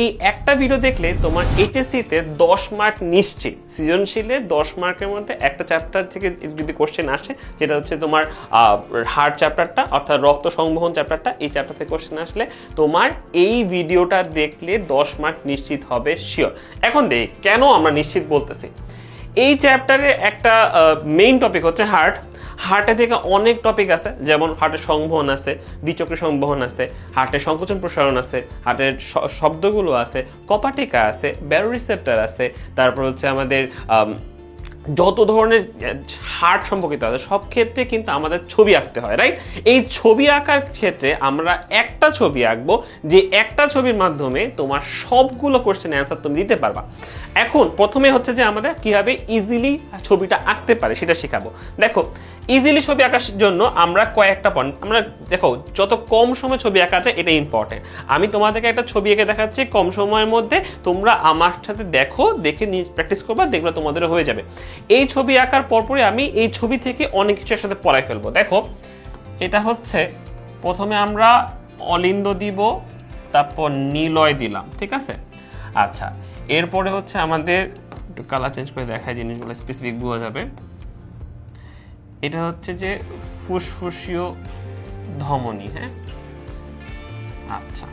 এই একটা ভিডিও দেখলে তোমার এইচএসসি তে 10 মার্ক নিশ্চিত। সৃজনশীলে 10 মার্কের মধ্যে একটা চ্যাপ্টার থেকে যদি কোশ্চেন আসে, যেটা হচ্ছে তোমার হার্ট চ্যাপ্টারটা অর্থাৎ রক্ত সংবহন চ্যাপ্টারটা, এই চ্যাপ্টার থেকে কোশ্চেন আসলে তোমার এই ভিডিওটা দেখলে 10 মার্ক নিশ্চিত হবে শিওর। এখন দেখ কেন আমরা নিশ্চিত বলতেছি। এই চ্যাপ্টারে একটা মেইন টপিক হচ্ছে হার্ট। হার্টে থেকে অনেক টপিক আছে, যেমন হার্টের সংবহন আছে, দ্বিচক্রী সংবহন আছে, হার্টের সংকোচন প্রসারণ আছে, হার্টের শব্দগুলো আছে, কপাটিকা আছে, ব্যারোরিসেপ্টর আছে, তারপর হচ্ছে আমাদের যত ধরনের হার্ট সম্পর্কিত আছে সব ক্ষেত্রে কিন্তু আমাদের ছবি আঁকতে হয়, রাইট? এই ছবি আঁকার ক্ষেত্রে আমরা একটা ছবি আঁকবো, যে একটা ছবির মাধ্যমে তোমার সবগুলো কোশ্চেন অ্যান্সার তুমি দিতে পারবা। এখন প্রথমে হচ্ছে যে আমাদের কিভাবে ইজিলি ছবিটা আঁকতে পারে সেটা শেখাবো। দেখো, ইজিলি ছবি আঁকার জন্য আমরা কয়েকটা পয়েন্ট, আমরা দেখো যত কম সময় ছবি আঁকা যায় এটা ইম্পর্টেন্ট। আমি তোমাদেরকে একটা ছবি এঁকে দেখাচ্ছি কম সময়ের মধ্যে, তোমরা আমার সাথে দেখো, দেখে প্র্যাকটিস করবা, দেখবে তোমাদেরও হয়ে যাবে। এই ছবি আঁকার পরপরই আমি এই ছবি থেকে অনেক কিছু একসাথে পড়াই ফেলবো। দেখো, এটা হচ্ছে প্রথমে আমরা অলিন্দ দিব, তারপর নিলয় দিলাম, ঠিক আছে? আচ্ছা, এরপরে হচ্ছে আমাদের একটু কালার চেঞ্জ করে দেখায়, জিনিসগুলো স্পেসিফিক বোঝা যাবে। এটা হচ্ছে যে ফুসফুসীয় ধমনী, হ্যাঁ? আচ্ছা,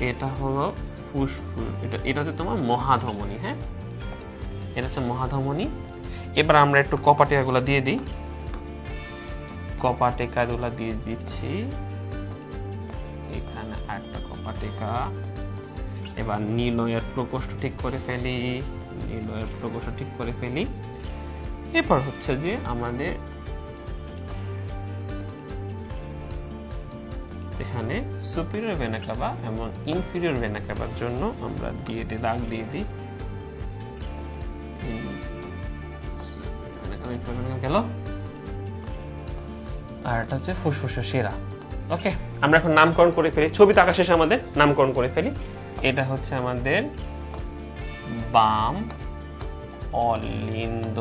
এটা হলো ফুসফুস, এটা হচ্ছে তোমার মহাধমনী, হ্যাঁ? এটা হচ্ছে মহাধমনী। এবার আমরা একটু কপাটিকাগুলো দিয়ে দিই, কপাটিকাগুলো দিয়ে দিচ্ছি এখানে একটা কপাটিকা। এবার নিলয়ের প্রকোষ্ঠ ঠিক করে ফেলি, নিলয়ের প্রকোষ্ঠ ঠিক করে ফেলি। এরপর হচ্ছে যে আমাদের এখানে সুপিরিয়র ভেনা কাভা এবং ইনফিরিয়র ভেনা কাভার জন্য আমরা দিয়ে দিই, দাগ দিয়ে দিই। গেল। আর এটা হচ্ছে ফুসফুসের শিরা। ওকে, আমরা এখন নামকরণ করে ফেলি, ছবি তো আঁকা শেষে আমাদের নামকরণ করে ফেলি। এটা হচ্ছে আমাদের বাম অলিন্দ,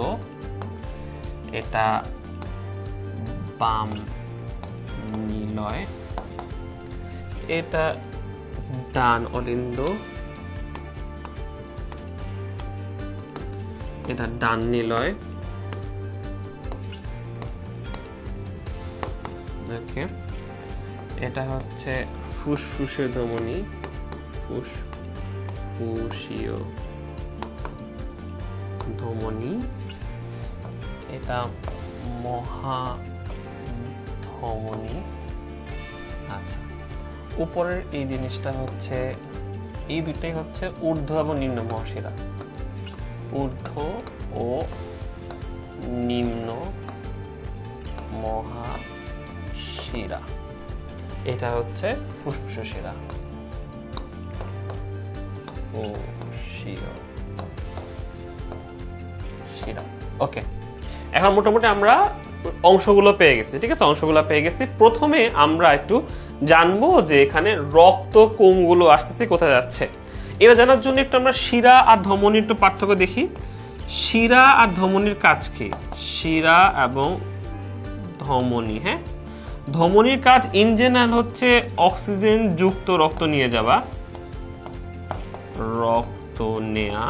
এটা বাম নিলয়, এটা ডান অলিন্দ, এটা ডান নিলয়। ওকে, এটা হচ্ছে ফুসফুসীয় ধমনী, ফুসফুসীয় ধমনী, এটা মহাধমনী। আচ্ছা, উপরের এই জিনিসটা হচ্ছে, এই দুটাই হচ্ছে ঊর্ধ্ব এবং নিম্ন মহাশিরা, ঊর্ধ্ব ও নিম্ন মহাশিরা। এটা হচ্ছে ফুসফুসীয় শিরা, শিরা। ওকে, এখন মোটামুটি আমরা অংশগুলো পেয়ে গেছি, ঠিক আছে? অংশগুলো পেয়ে গেছি। প্রথমে আমরা একটু জানবো যে এখানে রক্ত কোনগুলো আসতেছে, কোথায় যাচ্ছে। এটা জানার জন্য একটু আমরা শিরা আর ধমনীর একটু পার্থক্য দেখি। শিরা আর ধমনীর কাজ কি? শিরা এবং ধমনী, হ্যাঁ? ধমনীর কাজ ইন জেনারেল হচ্ছে অক্সিজেন যুক্ত রক্ত নিয়ে যাওয়া, রক্ত নেয়া।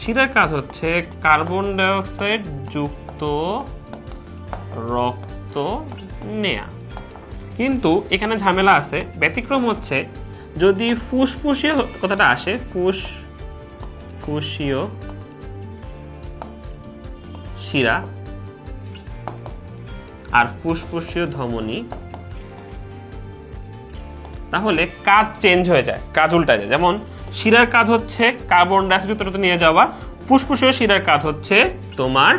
শিরার কাজ হচ্ছে কার্বন ডাই অক্সাইড যুক্ত রক্ত নেয়া। কিন্তু এখানে ঝামেলা আছে, ব্যতিক্রম হচ্ছে যদি ফুসফুসীয় কথাটা আসে, ফুসফুসীয় শিরা আর ফুসফুসীয় ধমনী, তাহলে কাজ চেঞ্জ হয়ে যায়, কাজ উল্টা যায়। যেমন শিরার কাজ হচ্ছে কার্বন ডাই অক্সাইড যুক্ত রক্ত নিয়ে যাওয়া, ফুসফুসীয় শিরার কাজ হচ্ছে তোমার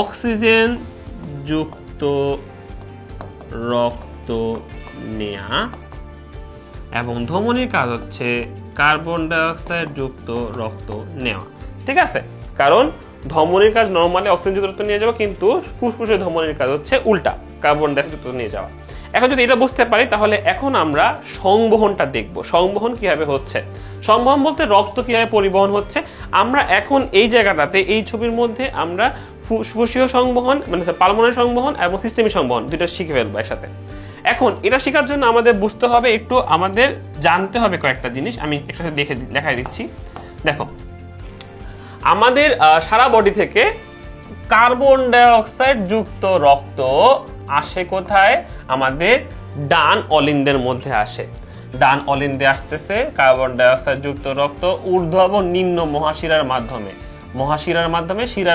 অক্সিজেন যুক্ত রক্ত নেয়া, এবং ধমনীর কাজ হচ্ছে কার্বন ডাই অক্সাইড যুক্ত রক্ত নেওয়া, ঠিক আছে? কারণ ধমনীর কাজ নরমালি অক্সিজেন যুক্ত রক্ত নিয়ে যাওয়া, কিন্তু ফুসফুসের ধমনীর কাজ হচ্ছে উল্টা, কার্বন ডাই অক্সাইড যুক্ত নিয়ে যাওয়া। এখন যদি এটা বুঝতে পারি, তাহলে এখন আমরা সংবহনটা দেখব। সংবহন কিভাবে হচ্ছে, সংবহন বলতে রক্ত কিভাবে পরিবহন হচ্ছে। আমরা এখন এই জায়গাটাতে, এই ছবির মধ্যে আমরা ফুসফুসীয় সংবহন মানে পালমোনারি সংবহন এবং সিস্টেমিক সংবহন দুটো শিখে ফেলবো একসাথে। এখন এটা শেখার জন্য আমাদের বুঝতে হবে, একটু আমাদের জানতে হবে কয়েকটা জিনিস। আমি একসাথে দেখাই দিচ্ছি। দেখো, আমাদের সারা বডি থেকে কার্বন ডাই অক্সাইড যুক্ত রক্ত আসে কোথায়? আমাদের ডান অলিন্দের মধ্যে আসে। ডান অলিন্দে আসতেছে কার্বন ডাই অক্সাইড যুক্ত রক্ত ঊর্ধ্ব এবং নিম্ন মহাশিরার মাধ্যমে। শিরার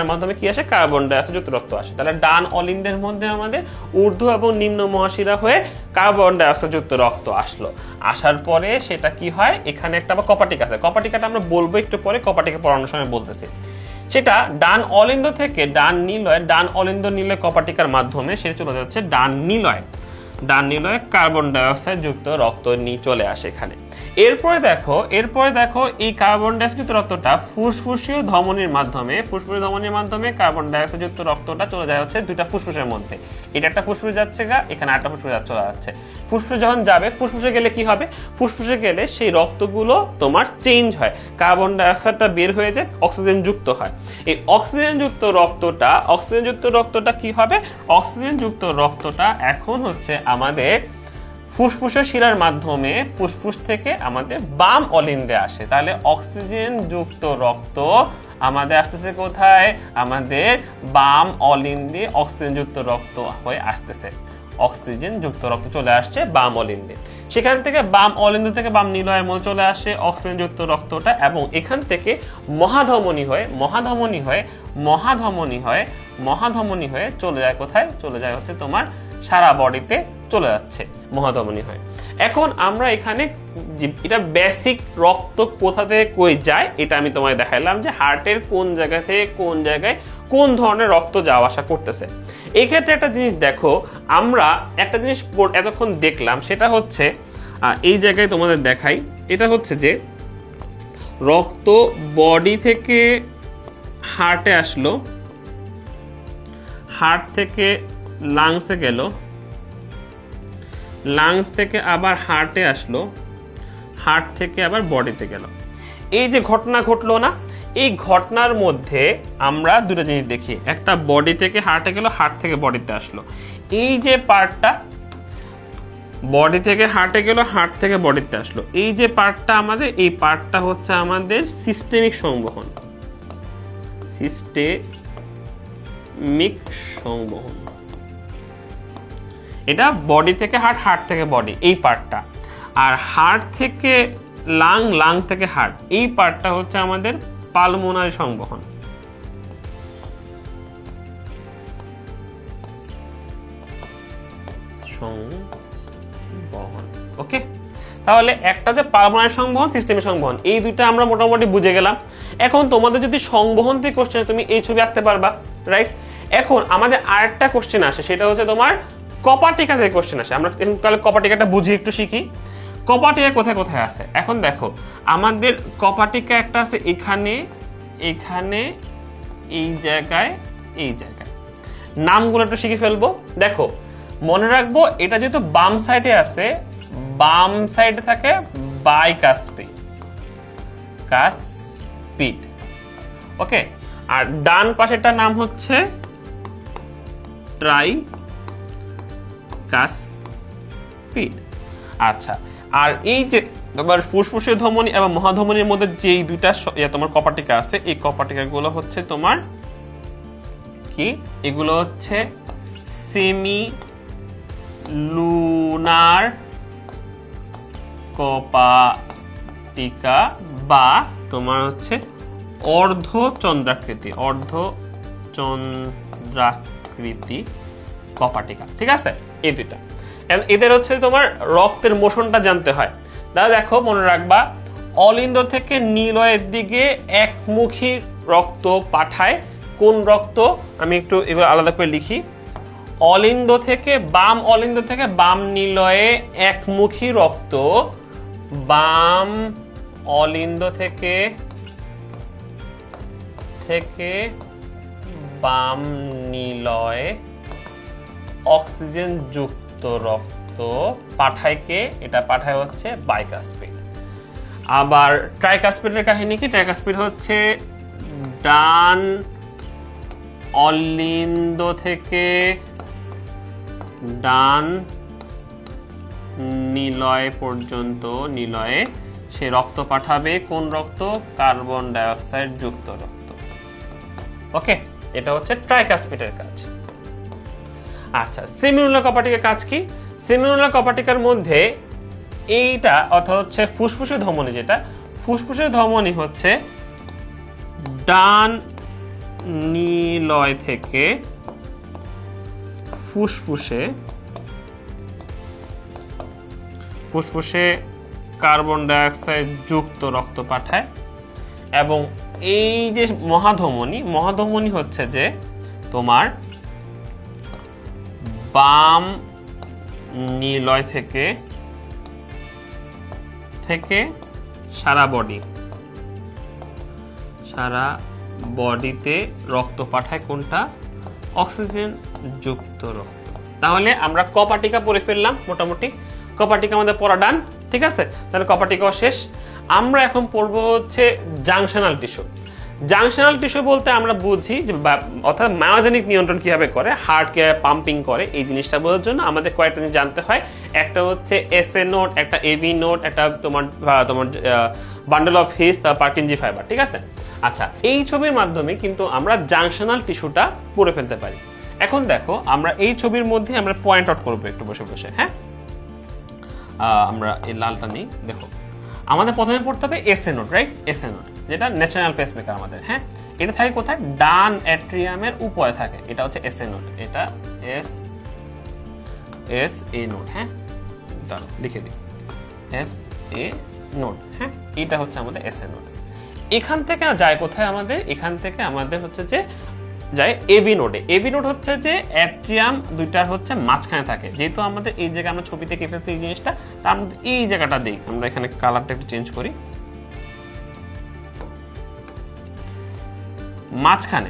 মাধ্যমে কি আসে? কার্বন ডাই অক্সাইড যুক্ত রক্ত আসে। তাহলে ডান অলিন্দের মধ্যে আমাদের ঊর্ধ্ব এবং নিম্ন মহাশিরা হয়ে কার্বন ডাই অক্সাইড যুক্ত রক্ত আসলো। আসার পরে সেটা কি হয়? এখানে একটা আবার কপাটিকা আছে। কপাটিকাটা আমরা বলবো একটু পরে, কপাটিকা পড়ানোর সময় বলতেছি। সেটা ডান অলিন্দ থেকে ডান নিলয় কপাটিকার মাধ্যমে সে চলে যাচ্ছে ডান নিলয় কার্বন ডাই অক্সাইড যুক্ত রক্ত নিয়ে চলে আসে এখানে। এরপরে দেখো এই কার্বন ডাই অক্সাইড যুক্ত রক্তটা ফুসফুসীয় ধমনীর মাধ্যমে কার্বন ডাই অক্সাইড যুক্ত রক্তটা চলে যায় হচ্ছে দুইটা ফুসফুসের মধ্যে। এটা একটা ফুসফুস যাচ্ছে এখানে আরেকটা ফুসফুস চলে যাচ্ছে। ফুসফুসে যখন যাবে, ফুসফুসে গেলে কি হবে? ফুসফুসে গেলে সেই রক্তগুলো তোমার চেঞ্জ হয়, কার্বন ডাই অক্সাইডটা বের হয়ে যায়, অক্সিজেন যুক্ত হয়। এই অক্সিজেন যুক্ত রক্তটা কি হবে? অক্সিজেন যুক্ত রক্তটা এখন হচ্ছে আমাদের ফুসফুসের শিরার মাধ্যমে ফুসফুস থেকে আমাদের বাম অলিন্দে আসে। তাহলে অক্সিজেন যুক্ত রক্ত আমাদের আসতেছে কোথায়? আমাদের বাম অলিন্দে অক্সিজেন যুক্ত রক্ত হয়ে আসতেছে। অক্সিজেন যুক্ত রক্ত চলে আসছে বাম অলিন্দে। সেখান থেকে বাম অলিন্দ থেকে বাম নিলয়ের মধ্যে চলে আসে অক্সিজেন যুক্ত রক্তটা, এবং এখান থেকে মহাধমনী হয়ে চলে যায় কোথায়? চলে যায় হচ্ছে তোমার সারা বডিতে চলে যাচ্ছে মহাধমনী হয়ে। এখন আমরা এখানে এটা বেসিক রক্ত কোথা থেকে কই যায় এটা আমি তোমায় দেখাইলাম, যে হার্টের কোন জায়গা থেকে কোন জায়গায় কোন ধরনের রক্ত যাওয়া আসা করতেছে। এই ক্ষেত্রে একটা জিনিস দেখো, আমরা একটা জিনিস এতক্ষণ দেখলাম, সেটা হচ্ছে এই জায়গায় তোমাদের দেখাই, এটা হচ্ছে যে রক্ত বডি থেকে হার্টে আসলো, হার্ট থেকে লাংসে গেল, লাংস থেকে আবার হার্টে আসলো, হার্ট থেকে আবার বডিতে গেল। এই যে ঘটনা ঘটলো না, এই ঘটনার মধ্যে আমরা দুটো জিনিস দেখি। একটা বডি থেকে হার্টে গেল, হার্ট থেকে বডিতে আসলো। এই যে পার্টটা বডি থেকে হার্টে গেল, হার্ট থেকে বডিতে আসলো, এই যে পার্টটা আমাদের, এই পার্টটা হচ্ছে আমাদের সিস্টেমিক সংবহন। এটা বডি থেকে হার্ট, হার্ট থেকে বডি, এই পার্টটা। আর হার্ট থেকে লাং থেকে হার্ট, এই পার্টটা হচ্ছে আমাদের পালমোনারি সংবহন। ওকে, তাহলে একটা যে পালমোনারি সংবহন, সিস্টেমিক সংবহন, এই দুইটা আমরা মোটামুটি বুঝে গেলাম। এখন তোমাদের যদি সংবহন থেকে কোশ্চেন, তুমি এই ছবি আঁকতে পারবা, রাইট? এখন আমাদের আরেকটা কোশ্চেন আসে, সেটা হচ্ছে তোমার কপাটিকা থেকে কোশ্চেন আসে। আমরা তাহলে কপাটিকাটা বুঝি, একটু শিখি। কপাটিকা কোথায় কোথায় আছে? এখন দেখো, আমাদের কপাটিকা একটা আছে এখানে, এই জায়গায়, নামগুলো একটু শিখে ফেলবো। দেখো, মনে রাখবো, এটা যেহেতু বাম সাইডে আছে, বাম সাইডে থাকে বাইকাসপিড, ওকে। আর ডান পাশেরটার নাম হচ্ছে ট্রাইকাসপিড। আচ্ছা, আর এই যে তোমার ফুসফুসের ধমনী এবং মহাধমনীর মধ্যে যে দুইটা তোমার কপাটিকা আছে, এই কপাটিকা গুলো হচ্ছে তোমার কি? এগুলো হচ্ছে সেমি লুনার কপাটিকা, বা তোমার হচ্ছে অর্ধচন্দ্রাকৃতি কপাটিকা, ঠিক আছে? এই দুইটা, এদের হচ্ছে তোমার রক্তের মোশনটা জানতে হয়। দাদা দেখো, মনে রাখবা, অলিন্দ থেকে নিলয়ের দিকে একমুখী রক্ত পাঠায়। কোন রক্ত? আমি একটু এবার আলাদা করে লিখি। অলিন্দ থেকে বাম নিলয়ে একমুখী রক্ত, বাম অলিন্দ থেকে বাম নিলয়ে অক্সিজেন যুক্ত রক্ত পাঠায় কে? এটা পাঠায় হচ্ছে বাইকাসপিড। আবার ট্রাইকাসপিডের কাহিনী কি? ট্রাইকাসপিড হচ্ছে ডান অলিন্দ থেকে ডান নিলয় পর্যন্ত, নিলয়ে সে রক্ত পাঠাবে। কোন রক্ত? কার্বন ডাইঅক্সাইড যুক্ত রক্ত। ওকে, এটা হচ্ছে ট্রাইকাসপিডের কাজ। আচ্ছা, সেমিনুলার কপাটিকার কাজ কি? সেমিনুলার কপাটিকার মধ্যে এইটা অর্থাৎ হচ্ছে ফুসফুসের ধমনী, যেটা ফুসফুসের ধমনী হচ্ছে ডান নিলয় থেকে ফুসফুসে কার্বন ডাইঅক্সাইড যুক্ত রক্ত পাঠায়। এবং এই যে মহাধমনী হচ্ছে যে তোমার বাম নিলয় থেকে সারা বডিতে রক্ত পাঠায়। কোনটা? অক্সিজেন যুক্ত রক্ত। তাহলে আমরা কপাটিকা পড়ে ফেললাম মোটামুটি। কপাটিকা আমাদের পড়া ডান, ঠিক আছে? তাহলে কপাটিকাও শেষ। আমরা এখন পড়বো হচ্ছে জাংশনাল টিস্যু। জাংশনাল টিস্যু বলতে আমরা বুঝি যে অর্থাৎ মায়োজেনিক নিয়ন্ত্রণ কিভাবে করে, হার্ট কিভাবে পাম্পিং করে, এই জিনিসটা বোঝার জন্য আমাদের কয়েকটা জিনিস জানতে হয়। একটা হচ্ছে এসএ নোড, একটা এবি নোড, একটা তোমার bundle of his, Purkinje fibre, ঠিক আছে? আচ্ছা, এই ছবির মাধ্যমে কিন্তু আমরা জাংশনাল টিস্যুটা পড়ে ফেলতে পারি। এখন দেখো, আমরা এই ছবির মধ্যে আমরা পয়েন্ট আউট করবো একটু বসে বসে। হ্যাঁ, আমরা এই লালটা নিই। দেখো, আমাদের প্রথমে পড়তে হবে SA node, right? SA node যেটা ন্যাচারাল পেসমেকার আমাদের। হ্যাঁ, এটা থাকে কোথায়? ডান অ্যাট্রিয়ামের উপরে থাকে। এটা হচ্ছে এসএ নোড, এটা এস এ নোড। হ্যাঁ, দাঁড়াও লিখে দিই, এস এ নোড। হ্যাঁ, এটা হচ্ছে আমাদের এসএ নোড। এখান থেকে যায় কোথায়? আমাদের এখান থেকে আমাদের হচ্ছে যে যায় এবি নোডে। এবি নোড হচ্ছে যে অ্যাট্রিয়াম দুইটার হচ্ছে মাঝখানে থাকে। যেহেতু আমাদের এই জায়গায় আমরা ছবিতে এঁকে ফেলছি এই জিনিসটা, তার মধ্যে এই জায়গাটা দিই আমরা। এখানে কালারটা একটু চেঞ্জ করি। মাঝখানে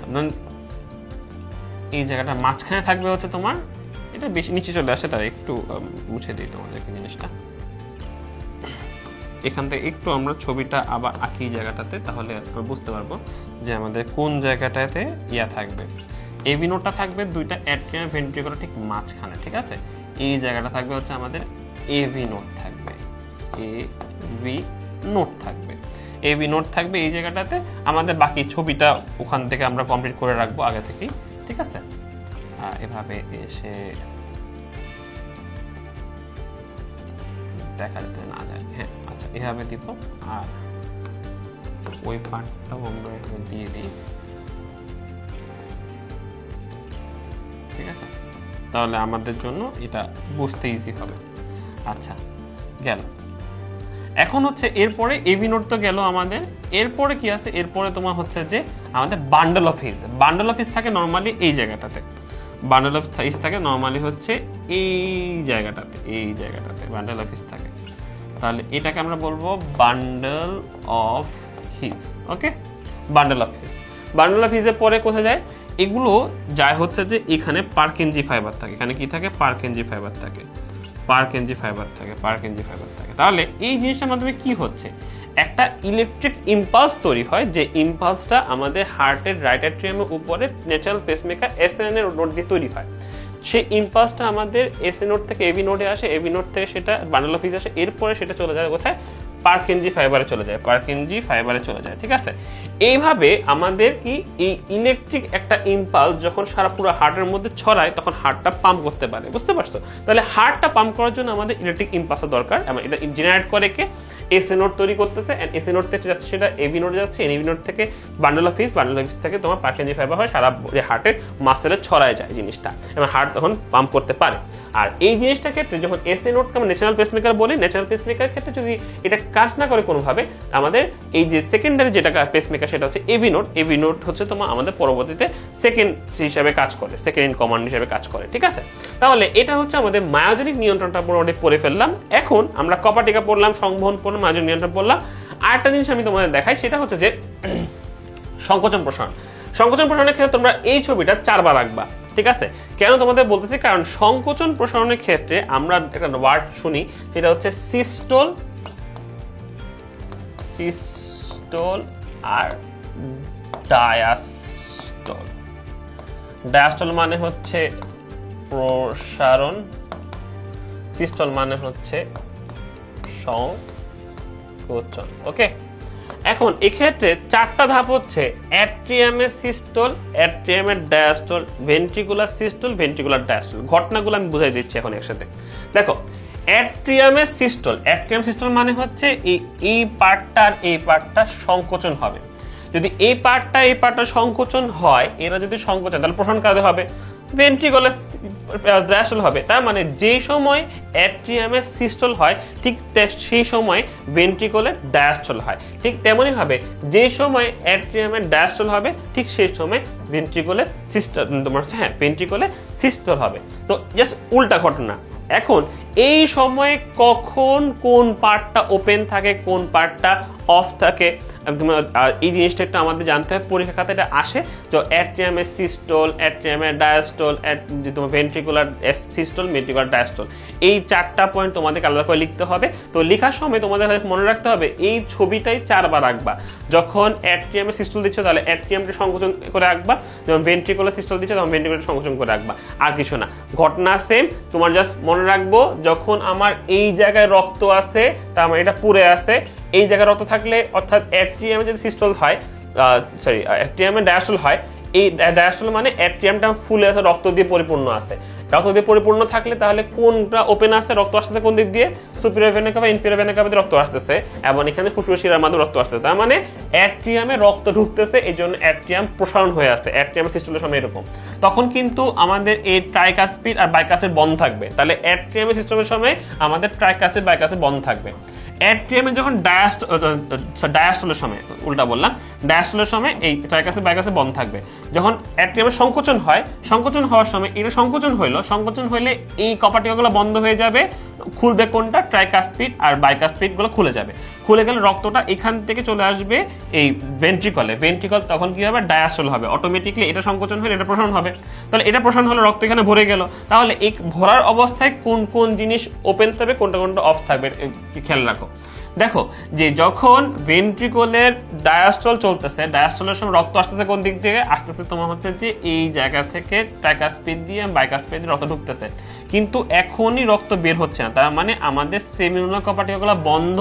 এই জায়গাটা মাঝখানে থাকবে হচ্ছে তোমার, এটা বেশি নিচে চলে আসে, তার একটু মুছে দিই তোমাদেরকে জিনিসটা। এখান থেকে একটু আমরা ছবিটা আবার আঁকি জায়গাটাতে, তাহলে আমরা বুঝতে পারবো যে আমাদের কোন জায়গাটাতে ইয়া থাকবে। এবি নোডটা থাকবে দুইটা অ্যাট্রিয়াম ভেন্ট্রিকুলার ঠিক মাঝখানে, ঠিক আছে? এই জায়গাটা থাকবে হচ্ছে আমাদের এভি নোড থাকবে, এবি নোড থাকবে, এবি নোড থাকবে এই জায়গাটাতে। আমাদের বাকি ছবিটা ওখান থেকে আমরা কমপ্লিট করে রাখবো আগে থেকেই, ঠিক আছে? এভাবে এসে দেখা যেতে না যায়। হ্যাঁ, আচ্ছা, এভাবে দিব। আর ওই পার্টটাও আমরা এখানে দিয়ে দিই, ঠিক আছে? তাহলে আমাদের জন্য এটা বুঝতে ইজি হবে। আচ্ছা, গেল। এখন হচ্ছে এরপরে এবি নোড তো গেল আমাদের। এরপরে কি আছে? এরপরে তোমার হচ্ছে যে আমাদের bundle of His. Bundle of হিস থাকে নর্মালি এই জায়গাটাতে। বান্ডল অফ হিস থাকে নর্মালি হচ্ছে এই জায়গাটাতে, এই জায়গাটাতে বান্ডল অফ হিস থাকে। তাহলে এটাকে আমরা বলবো bundle of His. Okay, bundle of His. Bundle of হিসের পরে কোথায় যায়? এগুলো যায় হচ্ছে যে এখানে পার্কিনজি ফাইবার থাকে। এখানে কি থাকে? পার্কিনজি ফাইবার থাকে, পার্কিনজি ফাইবার থাকে, পার্কিনজি ফাইবার থাকে। তাহলে এই জিনিসটার মাধ্যমে কি হচ্ছে? একটা ইলেকট্রিক ইম্পালস তৈরি হয়, যে ইম্পালসটা আমাদের হার্টের রাইট অ্যাট্রিয়ামের উপরে ন্যাচারাল পেসমেকার এসএন এর নোড দিয়ে তৈরি হয়। সেই ইম্পালসটা আমাদের এসএ নোড থেকে এবি নোডে আসে, এবি নোড থেকে সেটা বান্ডল অফ হিস আসে, এরপরে সেটা চলে যায় কোথায়? পার্কিনজি ফাইবারে চলে যায়, পার্কিনজি ফাইবারে চলে যায়, ঠিক আছে? এইভাবে আমাদের কি এই ইলেকট্রিক একটা ইম্পালস যখন সারা পুরো হার্টের মধ্যে ছড়ায়, তখন হার্টটা পাম্প করতে পারে। বুঝতে পারছো? তাহলে হার্টটা পাম্প করার জন্য আমাদের ইলেকট্রিক ইম্পালসের দরকার। এটা জেনারেট করে কে? এসএ নোড তৈরি করতেছে, এন্ড এসএ নোড থেকে যাচ্ছে সেটা এবি নোড যাচ্ছে, এবি নোড থেকে bundle of His, bundle of হিস থেকে তোমার পার্কিনজি ফাইবার হয়, সারা হার্টের মাসেলে ছড়ায় যায় জিনিসটা, এবং হার্ট তখন পাম্প করতে পারে। আর এই জিনিসটার ক্ষেত্রে যখন এসএ নোডকে আমরা ন্যাচারাল পেসমেকার বলি, ন্যাচারাল পেসমেকার ক্ষেত্রে যদি এটা কাজ না করে কোনোভাবে, আমাদের এই যে সেকেন্ডারি যেটা পেসমেকার সেটা হচ্ছে এবি নোড। এবি নোড হচ্ছে তোমার আমাদের পরবর্তীতে সেকেন্ড হিসাবে কাজ করে, সেকেন্ড ইন কমান্ড হিসাবে কাজ করে, ঠিক আছে? তাহলে এটা হচ্ছে আমাদের মায়োজেনিক নিয়ন্ত্রণটা মোটামুটি পড়ে ফেললাম। এখন আমরা কপাটিকা পড়লাম, সংবহন পড়লাম, মায়োজেনিক নিয়ন্ত্রণ পড়লাম। আরেকটা জিনিস আমি তোমাদের দেখাই, সেটা হচ্ছে যে সংকোচন প্রসারণ। সংকোচন প্রসারণের ক্ষেত্রে তোমরা এই ছবিটা 4 বার রাখবা, ঠিক আছে? কেন তোমাদের বলতেছি? কারণ সংকোচন প্রসারণের ক্ষেত্রে আমরা একটা ওয়ার্ড শুনি, সেটা হচ্ছে সিস্টোল, সিস্টোল আর ডায়াস্টল। ডায়াস্টল মানে হচ্ছে প্রসারণ, সিস্টল মানে হচ্ছে সংকোচন। ওকে, এখন এক্ষেত্রে চারটা ধাপ হচ্ছে অ্যাট্রিয়ামের সিস্টল, অ্যাট্রিয়ামের diastole, ventricular systole, ventricular diastole. ঘটনাগুলো আমি বুঝাই দিচ্ছি এখন একসাথে। দেখো, অ্যাট্রিয়ামের সিস্টল, অ্যাট্রিয়াম সিস্টল মানে হচ্ছে এই পার্টটা আর এই পার্টটা সংকোচন হবে। যদি এই পার্টটা সংকোচন হয়, এরা যদি সংকোচন, তাহলে প্রসারণ কাদের হবে? ভেন্ট্রিকুলার ডায়াস্টল হবে। তার মানে যেই সময় অ্যাট্রিয়ামের সিস্টল হয় ঠিক সেই সময় ভেন্ট্রিকুলার ডায়াস্টল হয়। ঠিক তেমনই ভাবে যে সময় অ্যাট্রিয়ামের ডায়াস্টল হবে ঠিক সেই সময় ভেন্ট্রিকুলার সিস্টল, তোমার হচ্ছে ভেন্ট্রিকুলার সিস্টল হবে। তো জাস্ট উল্টা ঘটনা। এখন এই সময়ে কখন কোন পার্টটা ওপেন থাকে, কোন পার্টটা অফ থাকে, এই জিনিসটা একটু আমাদের জানতে হবে। পরীক্ষা খাতে এটা আসে তো অ্যাট্রিয়ামের সিস্টল, অ্যাট্রিয়ামের ডায়াস্টল, তোমার ভেন্ট্রিকুলার সিস্টল, ভেন্ট্রিকুলার ডায়াস্টল, এই চারটা পয়েন্ট তোমাদেরকে আলাদা করে লিখতে হবে। তো লেখার সময় তোমাদের মনে রাখতে হবে এই ছবিটাই 4 বার আঁকবা। যখন অ্যাট্রিয়ামের সিস্টল দিচ্ছ তাহলে অ্যাট্রিয়ামকে সংকোচন করে আঁকবা, যখন ভেন্ট্রিকুলার সিস্টল দিচ্ছ তখন ভেন্ট্রিকুলার সংকোচন করে আঁকবা, আর কিছু না। ঘটনা সেম, তোমার জাস্ট মনে রাখবো যখন আমার এই জায়গায় রক্ত আছে তার মানে এটা পুড়ে আছে। এই জায়গায় রক্ত থাকলে অর্থাৎ অ্যাট্রিয়ামে যদি সিস্টল হয়, অ্যাট্রিয়ামে ডায়াস্টল হয়, এই ডায়াস্টল মানে অ্যাট্রিয়ামটা ফুলে আছে, রক্ত দিয়ে পরিপূর্ণ আছে। রক্ত দিয়ে পরিপূর্ণ থাকলে তাহলে কোনটা ওপেন আছে, রক্ত আসতেছে কোন দিক দিয়ে? Superior vena CAVA, inferior vena CAVA দিয়ে রক্ত আসতেছে, এবং এখানে ফুসফুস শিরার মাধ্যমে রক্ত আসতেছে। তার মানে অ্যাট্রিয়ামে রক্ত ঢুকতেছে, এই জন্য অ্যাট্রিয়াম প্রসারণ হয়ে আছে। অ্যাট্রিয়ামের সিস্টলের সময় এরকম, তখন কিন্তু আমাদের এই ট্রাইকাসপিড আর বাইকাসের বন্ধ থাকবে। তাহলে অ্যাট্রিয়ামের সিস্টেমের সময় আমাদের ট্রাইকাসপিড বাইকাসের বন্ধ থাকবে। অ্যাট্রিয়ামে যখন ডায়াস্টলের সময়, উল্টা বললাম, ডায়াস্টলের সময় এই ট্রাইকাসে বাইকাসে বন্ধ থাকবে। যখন অ্যাট্রিয়ামের সংকোচন হয়, সংকোচন হওয়ার সময় এটা সংকোচন হইলে এই কপাটিকাগুলো বন্ধ হয়ে যাবে, খুলবে কোনটা? ট্রাইকাসপিড আর বাইকাসপিড গুলো খুলে যাবে। খুলে গেলে রক্তটা এখান থেকে চলে আসবে এই ভেন্ট্রিকলে। ভেন্ট্রিকল তখন কি হবে? ডায়াস্টল হবে। অটোমেটিকলি এটা সংকোচন হলে এটা প্রসারণ হবে। তাহলে এটা প্রসারণ হলে রক্ত এখানে ভরে গেল। তাহলে এই ভরার অবস্থায় কোন কোন জিনিস ওপেন থাকবে, কোনটা কোনটা অফ থাকবে খেয়াল রাখো। দেখো যে যখন ভেন্ট্রিকলের ডায়াস্টল চলতেছে, ডায়াস্টলের সময় রক্ত আসতেছে কোন দিক থেকে? আসতেছে তোমার হচ্ছে যে এই জায়গা থেকে ট্রাইকাসপিড দিয়ে বাইকাসপিড দিয়ে রক্ত ঢুকতেছে, কিন্তু এখনই রক্ত বের হচ্ছে না। তার মানে আমাদের সেমিনুলার কপাটিকাগুলো বন্ধ,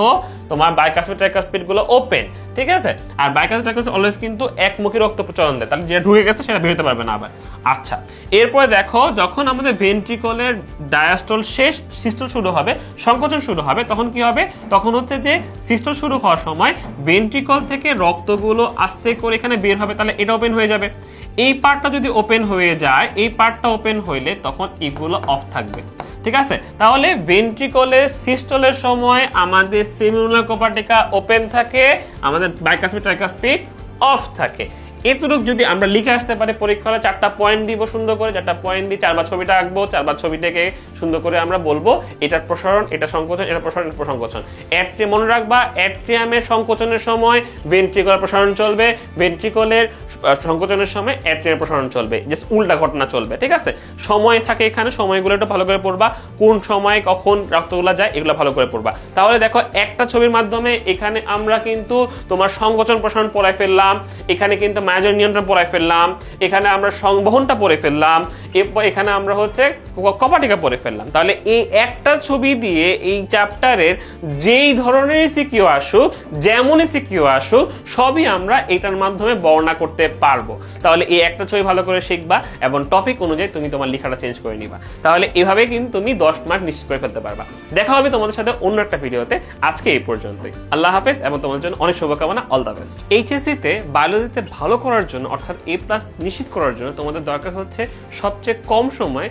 তোমার বাইকাসপিড ট্রাইকাসপিড গুলো ওপেন। ঠিক আছে, আর বাইকাসপিড ট্রাইকাসপিড অলওয়েজ কিন্তু একমুখী রক্ত প্রচলন দেয়, তাহলে যেটা ঢুকে গেছে সেটা বের হতে পারবে না আবার। আচ্ছা, এরপরে দেখো যখন আমাদের ভেন্ট্রিকলের ডায়াস্টল শেষ, সিস্টল শুরু হবে, সংকোচন শুরু হবে, তখন কি হবে? তখন হচ্ছে যে সিস্টল শুরু হওয়ার সময় ভেন্ট্রিকল থেকে রক্তগুলো আস্তে করে এখানে বের হবে, তাহলে এটা ওপেন হয়ে যাবে। এই পার্টটা যদি ওপেন হয়ে যায়, এই পার্টটা ওপেন হইলে তখন এগুলো অফ থাকবে। ঠিক আছে, তাহলে ভেন্ট্রিকলের সিস্টলের সময় আমাদের সেমিনুলার কপাটিকা ওপেন থাকে, আমাদের বাইকাসপিড ট্রাইকাসপিড অফ থাকে। এতটুকু যদি আমরা লিখে আসতে পারি পরীক্ষা হলে 4টা পয়েন্ট দিব, সুন্দর করে 4টা পয়েন্ট দিয়ে 4বার ছবিটা আঁকবো, 4বার ছবি থেকে সুন্দর করে আমরা বলবো এটার প্রসারণ, এটা সংকোচন, এটা প্রসারণ, এটা প্রসংকোচন। মনে রাখবা অ্যাট্রিয়ামের সংকোচনের সময় ভেন্ট্রিকলের প্রসারণ চলবে, ভেন্ট্রিকলের সংকোচনের সময় অ্যাট্রিয়ামের প্রসারণ চলবে, জাস্ট উল্টা ঘটনা চলবে। ঠিক আছে, সময় থাকে এখানে, সময়গুলো একটু ভালো করে পড়বা, কোন সময় কখন রক্তগুলো যায় এগুলো ভালো করে পড়বা। তাহলে দেখো একটা ছবির মাধ্যমে এখানে আমরা কিন্তু তোমার সংকোচন প্রসারণ পড়াই ফেললাম, এখানে কিন্তু মায়োজেন নিয়ন্ত্রণ পড়াই ফেললাম, এখানে আমরা সংবহনটা পড়ে ফেললাম, এরপর এখানে আমরা হচ্ছে কপাটিকা পড়ে ফেললাম। তাহলে এই একটা ছবি দিয়ে এই চ্যাপ্টারের যেই ধরনের সিকিউ আসুক, যেমনই সিকিউ আসুক, সবই আমরা এটার মাধ্যমে বর্ণনা করতে পারবো। তাহলে এই একটা ছবি ভালো করে শিখবা এবং টপিক অনুযায়ী তুমি তোমার লেখাটা চেঞ্জ করে নিবা। তাহলে এভাবে কিন্তু তুমি 10 মার্ক নিশ্চিত করে ফেলতে পারবা। দেখা হবে তোমাদের সাথে অন্য একটা ভিডিওতে। আজকে এই পর্যন্তই। আল্লাহ হাফেজ এবং তোমাদের জন্য অনেক শুভকামনা। All the best. এইচএসসি-তে বায়োলজিতে ভালো করার জন্য, অর্থাৎ A+ নিশ্চিত করার জন্য তোমাদের দরকার হচ্ছে সবচেয়ে কম সময়ে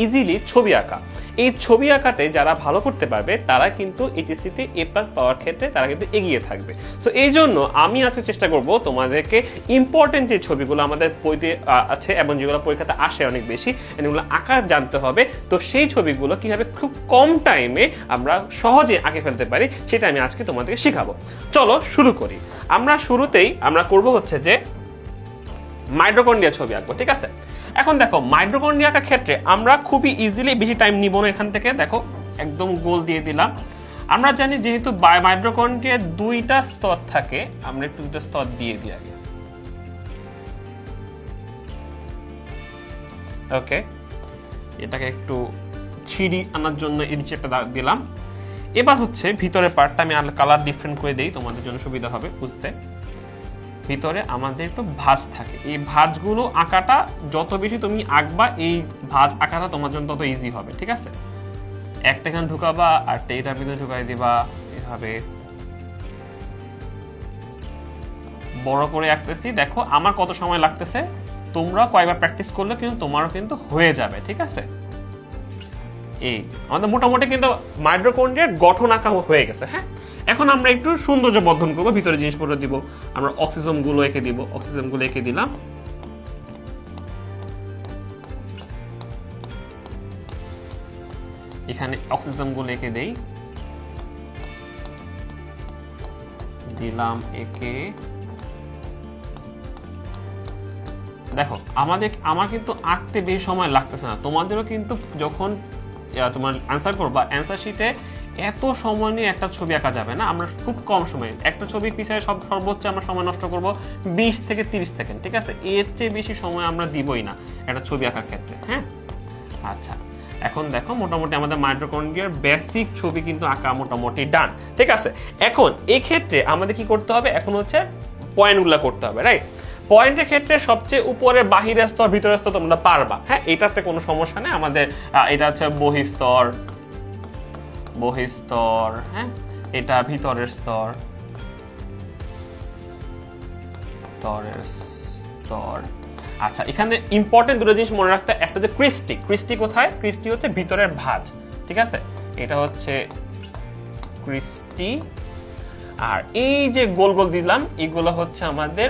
ইজিলি ছবি আঁকা। এই ছবি আঁকাতে যারা ভালো করতে পারবে তারা কিন্তু এইচএসসি-তে A+ পাওয়ার ক্ষেত্রে তারা কিন্তু এগিয়ে থাকবে। সো এই জন্য আমি আজকে চেষ্টা করব তোমাদেরকে ইম্পর্টেন্ট যে ছবিগুলো আমাদের বইতে আছে এবং যেগুলো পরীক্ষাতে আসে অনেক বেশি, এগুলো আঁকা জানতে হবে। তো সেই ছবিগুলো কিভাবে খুব কম টাইমে আমরা সহজে আঁকে ফেলতে পারি সেটা আমি আজকে তোমাদেরকে শেখাবো। চলো শুরু করি। আমরা শুরুতেই আমরা করব হচ্ছে যে মাইটোকন্ড্রিয়া ছবি আঁকবো। ঠিক আছে, এখন দেখো মাইটোকন্ড্রিয়া আঁকার ক্ষেত্রে আমরা খুবই ইজিলি, বেশি টাইম নিব না এখান থেকে। দেখো একদম গোল দিয়ে দিলাম। আমরা জানি যেহেতু মাইটোকন্ড্রিয়ার 2টা স্তর থাকে, আমরা একটু 2টা স্তর দিয়ে দিই আগে। ওকে, এটাকে একটু ছিড়ি আনার জন্য এই নিচে একটা দিলাম। এবার হচ্ছে ভিতরের পার্টটা আমি কালার ডিফারেন্ট করে দেই, তোমাদের জন্য সুবিধা হবে বুঝতে। ভিতরে আমাদের একটু ভাঁজ থাকে, এই ভাঁজগুলো আঁকাটা যত বেশি তুমি আঁকবা, এই ভাঁজ আঁকাটা তোমার জন্য তত ইজি হবে, ঠিক আছে। একটা এখানে ঢুকাবা আর এটার ভিতরে ঢুকাই দিবা, এভাবে বড় করে আঁকতেছি। দেখো আমার কত সময় লাগতেছে, তোমরা কয়েকবার প্র্যাকটিস করলে কিন্তু তোমারও কিন্তু হয়ে যাবে, ঠিক আছে। এই আমাদের মোটামুটি কিন্তু মাইটোকন্ড্রিয়ার গঠন আঁকা হয়ে গেছে। হ্যাঁ, এখন আমরা একটু সৌন্দর্য বর্ধন করবো, ভিতরে জিনিসপত্র দিব। আমরা অক্সিজোম গুলো এঁকে দিব, অক্সিজোম গুলো এঁকে দিলাম। এখানে অক্সিজোম গুলো এঁকে দেই, দিলাম এঁকে। দেখো আমার কিন্তু আঁকতে বেশি সময় লাগতেছে না, তোমাদেরও কিন্তু যখন তোমার অ্যান্সার করবা অ্যান্সার শিটে এত সময় নিয়ে একটা ছবি আঁকা যাবে না। আমরা খুব কম সময়ে একটা ছবির পিছনে সর্বোচ্চ আমরা সময় নষ্ট করব 20 থেকে 30 সেকেন্ড, ঠিক আছে। এর চেয়ে বেশি সময় আমরা দিবই না একটা ছবি আঁকার ক্ষেত্রে। হ্যাঁ, আচ্ছা, এখন দেখো মোটামুটি আমাদের মাইটোকন্ড্রিয়ার বেসিক ছবি কিন্তু আঁকা মোটামুটি ডান, ঠিক আছে। এখন এই ক্ষেত্রে আমাদের কি করতে হবে, এখন হচ্ছে পয়েন্টগুলো করতে হবে, রাইট। পয়েন্টের ক্ষেত্রে সবচেয়ে উপরে বাহিরের স্তর ভিতরের স্তর তোমরা পারবা। হ্যাঁ, এটাতে কোনো সমস্যা নেই। আমাদের এটা হচ্ছে বহিস্তর, হ্যাঁ, এটা ভিতরের স্তর, স্তর। আচ্ছা, এখানে ইম্পর্টেন্ট দুটো জিনিস মনে রাখতে, একটা যে ক্রিস্টি কোথায়, ক্রিস্টি হচ্ছে ভিতরের ভাঁজ, ঠিক আছে। এটা হচ্ছে ক্রিস্টি। আর এই যে গোল গোল দিলাম এগুলো হচ্ছে আমাদের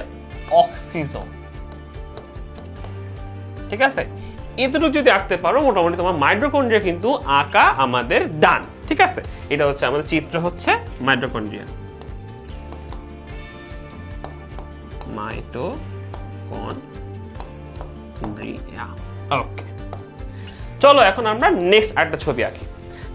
অক্সিজোম, ঠিক আছে। এতটুকু যদি আঁকতে পারো মোটামুটি তোমার মাইটোকন্ড্রিয়া কিন্তু আঁকা আমাদের ডান, ঠিক আছে। এটা হচ্ছে আমাদের চিত্র, হচ্ছে মাইটোকন্ড্রিয়া। ওকে, চলো এখন আমরা নেক্সট একটা ছবি আঁকি,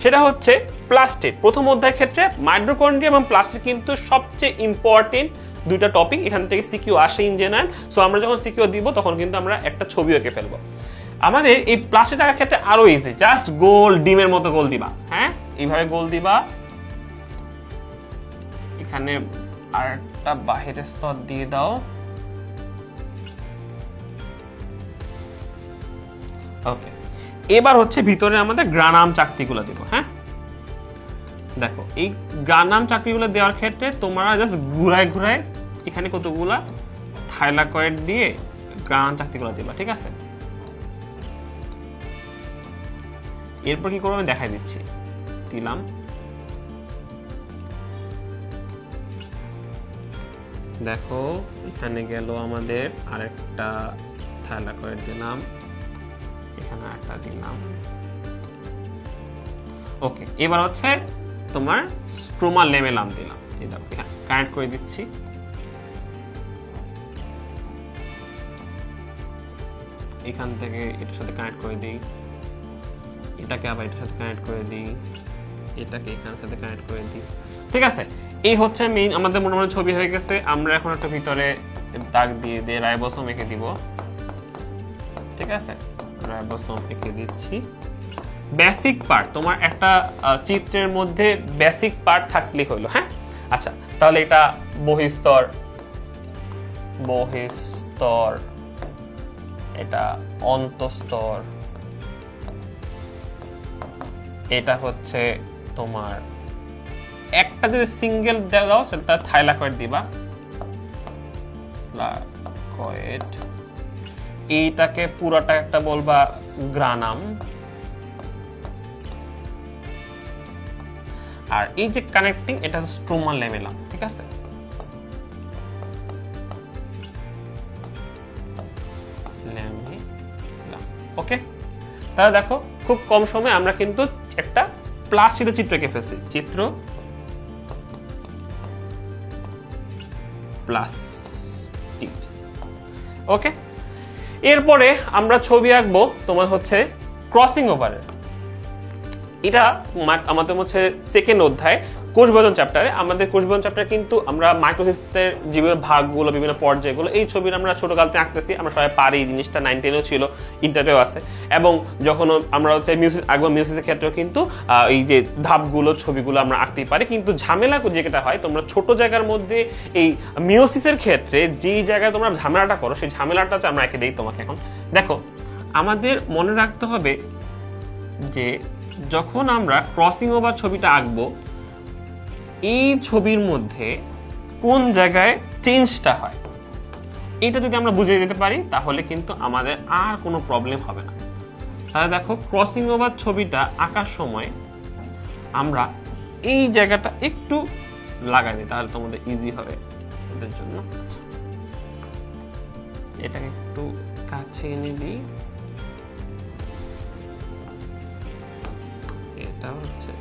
সেটা হচ্ছে প্লাস্টিড। প্রথম অধ্যায়ের ক্ষেত্রে মাইটোকন্ড্রিয়া এবং প্লাস্টিড কিন্তু সবচেয়ে ইম্পর্টেন্ট দুইটা টপিক, এখান থেকে সিকিউ আসে ইন জেনারেল। সো আমরা যখন সিকিউ দিব তখন কিন্তু আমরা একটা ছবি এঁকে ফেলবো। আমাদের এই প্লাস্টিড আঁকার ক্ষেত্রে আরো ইজি, জাস্ট গোল ডিমের মতো গোল দিবা। হ্যাঁ, এইভাবে গোল দিবা, এখানে আরেকটা বাহিরের স্তর দিয়ে দাও। ওকে, এবার হচ্ছে ভিতরে আমাদের গ্রানাম চাকতিগুলো দিব। হ্যাঁ, দেখো এই গ্রানাম চাকতিগুলো দেওয়ার ক্ষেত্রে তোমরা জাস্ট ঘুরায় ঘুরায় এখানে কতগুলা থাইলাকয়েড দিয়ে গ্রানাম চাকতিগুলো দিবা, ঠিক আছে। এরপর কি করবো আমি দেখাই দিচ্ছি। দিলাম, দেখো এখানে গেল আমাদের আরেকটা থাইলাকয়েড দিলাম, এখানে একটা দিলাম। ওকে, এবার হচ্ছে তোমার স্ট্রোমা লেমেলাম দিলাম, এই দেখো কানেক্ট করে দিচ্ছি। এখান থেকে এটার সাথে কানেক্ট করে দিই, এটাকে আবার এটার সাথে কানেক্ট করে দিই, এটাকে এখানের সাথে কানেক্ট করে দিই, ঠিক আছে। এই হচ্ছে মেইন আমাদের মোটামুটি ছবি হয়ে গেছে। আমরা এখন একটা ভিতরে দাগ দিয়ে দিয়ে রাইবোসোম এঁকে দিব, ঠিক আছে। রাইবোসোম এঁকে দিচ্ছি। বেসিক পার্ট তোমার একটা চিত্রের মধ্যে বেসিক পার্ট থাকলেই হলো। হ্যাঁ, আচ্ছা, তাহলে এটা বহিস্তর, এটা অন্তঃস্তর, এটা হচ্ছে তোমার একটা যদি সিঙ্গেল দাও সেটা থাইলাকয়েড দিবা, থাইলাকয়েড। এইটাকে পুরোটা একটা বলবা গ্রানাম। আর এই যে কানেক্টিং এটা স্ট্রোমা লেমেলাম, ঠিক আছে। ওকে, তাহলে দেখো খুব কম সময়ে আমরা কিন্তু একটা প্লাস্টিডের চিত্র এঁকে ফেলছি। চিত্র প্লাস্টিড। ওকে, এরপরে আমরা ছবি আঁকবো তোমার হচ্ছে ক্রসিং ওভারের। এটা আমাদের হচ্ছে সেকেন্ড অধ্যায়। কোষ বিভাজন চ্যাপ্টারে, আমাদের কোষ বিভাজন চ্যাপ্টারে কিন্তু আমরা মাইটোসিসের বিভিন্ন ভাগগুলো, বিভিন্ন পর্যায়গুলো, এই ছবির আমরা ছোটকালতে আঁকতেছি, আমরা সবাই পারি, এই জিনিসটা 9, 10-এও ছিল, ইন্টারেও আছে। এবং যখন আমরা হচ্ছে মিউসিস আঁকবো, মিউসিসের ক্ষেত্রেও কিন্তু এই যে ধাপগুলো, ছবিগুলো আমরা আঁকতেই পারি। কিন্তু ঝামেলা যেটা হয়, তোমরা ছোট জায়গার মধ্যে এই মিওসিসের ক্ষেত্রে যেই জায়গায় তোমরা ঝামেলাটা করো, সেই ঝামেলাটা হচ্ছে আমরা এঁকে দিই তোমাকে। এখন দেখো, আমাদের মনে রাখতে হবে যে যখন আমরা ক্রসিং ওভার ছবিটা আঁকবো, এই ছবির মধ্যে কোন জায়গায় চেঞ্জটা হয়, এটা যদি আমরা বুঝিয়ে দিতে পারি তাহলে কিন্তু আমাদের আর কোনো প্রবলেম হবে না। তাহলে দেখো, ক্রসিং ওভার ছবিটা আঁকার সময় আমরা এই জায়গাটা একটু লাগাই দিই, তাহলে তোমাদের ইজি হবে ওদের জন্য। আচ্ছা, এটাকে একটু কাছে এনে দিই। এটা হচ্ছে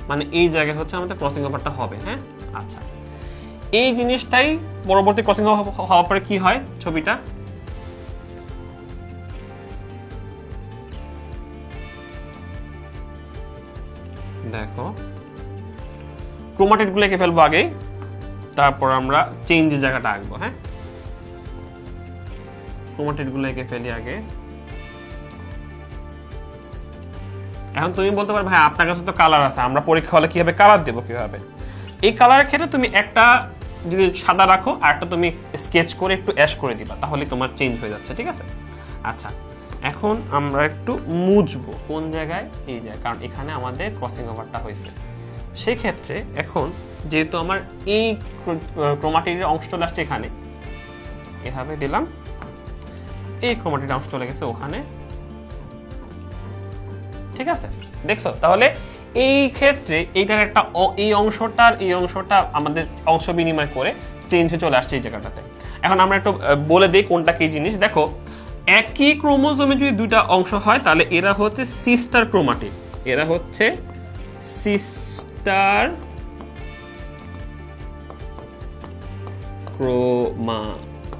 মানে এই জায়গায় হচ্ছে আমাদের ক্রসিং ওভারটা হবে। হ্যাঁ, আচ্ছা, এই জিনিসটাই পরবর্তী ক্রসিং হওয়ার পরে কি হয়, ছবিটা দেখো, ক্রোমাটিড গুলো এঁকে ফেলবো আগে, তারপর আমরা চেঞ্জের জায়গাটা আঁকবো। হ্যাঁ, ক্রোমাটিড গুলো এঁকে ফেলি আগে। এখন তুমি বলতে পারো, ভাই আপনার কাছে তো কালার আছে, আমরা পরীক্ষা হলে কিভাবে কালার দেবো, কিভাবে? এই কালারের ক্ষেত্রে তুমি একটা যদি সাদা রাখো আর একটা তুমি স্কেচ করে একটু অ্যাশ করে দিবা, তাহলে তোমার চেঞ্জ হয়ে যাচ্ছে। ঠিক আছে, আচ্ছা, এখন আমরা একটু মুছবো কোন জায়গায়, এই জায়গায়, কারণ এখানে আমাদের ক্রসিং ওভারটা হয়েছে। সেই ক্ষেত্রে এখন যেহেতু আমার এই ক্রোমাটিডের অংশ চলে আসছে এখানে, এভাবে দিলাম, এই ক্রোমাটিডের অংশ চলে গেছে ওখানে। ঠিক আছে, দেখছো? তাহলে এই ক্ষেত্রে এইটার একটা এই অংশটা আমাদের অংশ বিনিময় করে চেঞ্জ হয়ে চলে আসছে এই জায়গাটাতে। এখন আমরা একটু বলে দিই কোনটা কি জিনিস। দেখো, একই ক্রোমোজোমে যদি দুইটা অংশ হয় তাহলে এরা হচ্ছে সিস্টার ক্রোমাটিড, এরা হচ্ছে সিস্টার ক্রোমাটিড।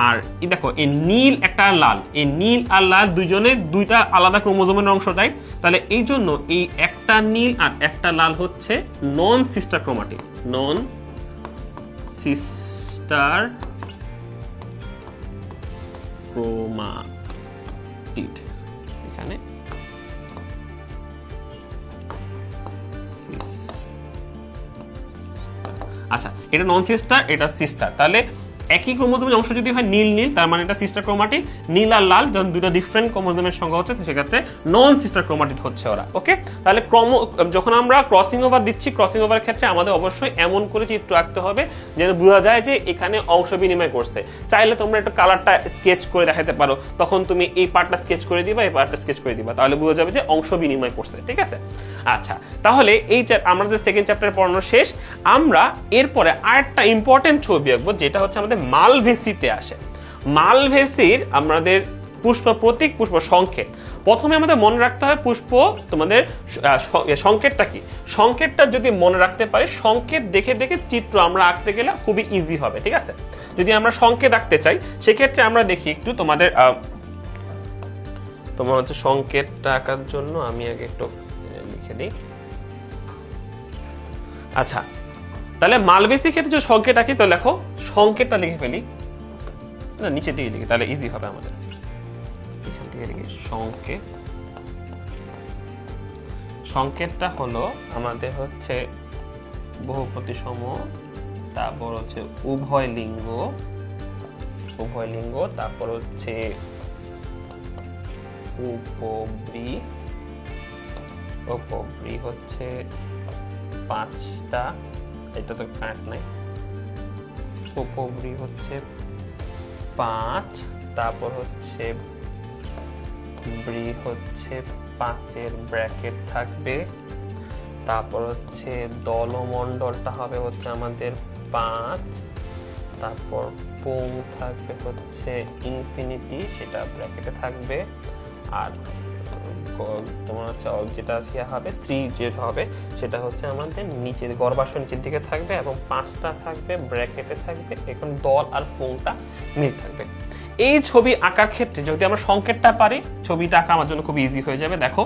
আর এই দেখো, এই নীল একটা লাল, এই নীল আর লাল দুইজনে দুইটা আলাদা ক্রোমোজোমের অংশ, তাই? তাহলে এই জন্য এই একটা নীল আর একটা লাল হচ্ছে নন সিস্টার ক্রোমাটিড, নন সিস্টার ক্রোমাটিড। এখানে আচ্ছা, এটা নন সিস্টার, এটা সিস্টার। তাহলে একই ক্রোমোজোমের অংশ যদি হয় নীল নীল, তার মানে এটা সিস্টার ক্রোমাটিড। নীল আর লাল যখন দুটো ডিফারেন্ট ক্রোমোজোমের সংখ্যা হচ্ছে, সেক্ষেত্রে নন সিস্টার ক্রোমাটিড হচ্ছে ওরা। ওকে, তাহলে যখন আমরা ক্রসিং ওভার দিচ্ছি, ক্রসিং ওভার ক্ষেত্রে আমাদের অবশ্যই এমন করে চিত্র আঁকতে হবে যেন বোঝা যায় যে এখানে অংশ বিনিময় করছে। চাইলে তোমরা একটু কালারটা স্কেচ করে দেখাতে পারো, তখন তুমি এই পার্টটা স্কেচ করে দিবা, এই পার্টটা স্কেচ করে দিবা, তাহলে বোঝা যাবে যে অংশ বিনিময় করছে। ঠিক আছে, আচ্ছা, তাহলে এই আমাদের সেকেন্ড চ্যাপ্টার পড়ানো শেষ। আমরা এরপরে আরেকটা ইম্পর্টেন্ট ছবি আঁকবো, যেটা হচ্ছে আমাদের মালভেসিতে আসে। মালভেসির আমাদের পুষ্প প্রতীক, পুষ্প সংকেত। প্রথমে আমাদের মনে রাখতে হয় পুষ্প তোমাদের সংকেতটা কি। সংকেতটা যদি মনে রাখতে পারি, সংকেত দেখে দেখে চিত্র আমরা আঁকতে গেলে খুবই ইজি হবে। ঠিক আছে, যদি আমরা সংকেত আঁকতে চাই, সেক্ষেত্রে আমরা দেখি একটু তোমাদের তোমার হচ্ছে সংকেতটা আঁকার জন্য আমি আগে একটু লিখে দিই। আচ্ছা, তাহলে মালভেসির ক্ষেত্রে যে সংকেত আঁকি, তো লেখো, সংকেতটা লিখে ফেলি, না নিচে দিয়ে লিখি, তাহলে ইজি হবে আমাদের। এখান থেকে লিখি সংকেত। সংকেতটা হলো আমাদের হচ্ছে বহুপ্রতিসম, তারপর হচ্ছে উভয় লিঙ্গ, তারপর হচ্ছে উপব্রী হচ্ছে 5টা, এটা তো কাট নাই, উপব্রী হচ্ছে 5, তারপর হচ্ছে ব্রি হচ্ছে 5-এর ব্র্যাকেট থাকবে, তারপর হচ্ছে দলমণ্ডলটা হবে হচ্ছে আমাদের 5, তারপর পুং থাকবে হচ্ছে ইনফিনিটি, সেটা ব্র্যাকেটে থাকবে, আর তোমার হচ্ছে যেটা হবে 3 যেটা হবে সেটা হচ্ছে আমাদের নিচের গর্ভাশয় নিচের দিকে থাকবে, এবং 5টা থাকবে ব্র্যাকেটে থাকবে। এখন দল আর পুংটা মিল থাকবে। এই ছবি আঁকার ক্ষেত্রে যদি আমরা সংকেতটা পারি, ছবিটা আঁকা আমার জন্য খুব ইজি হয়ে যাবে। দেখো,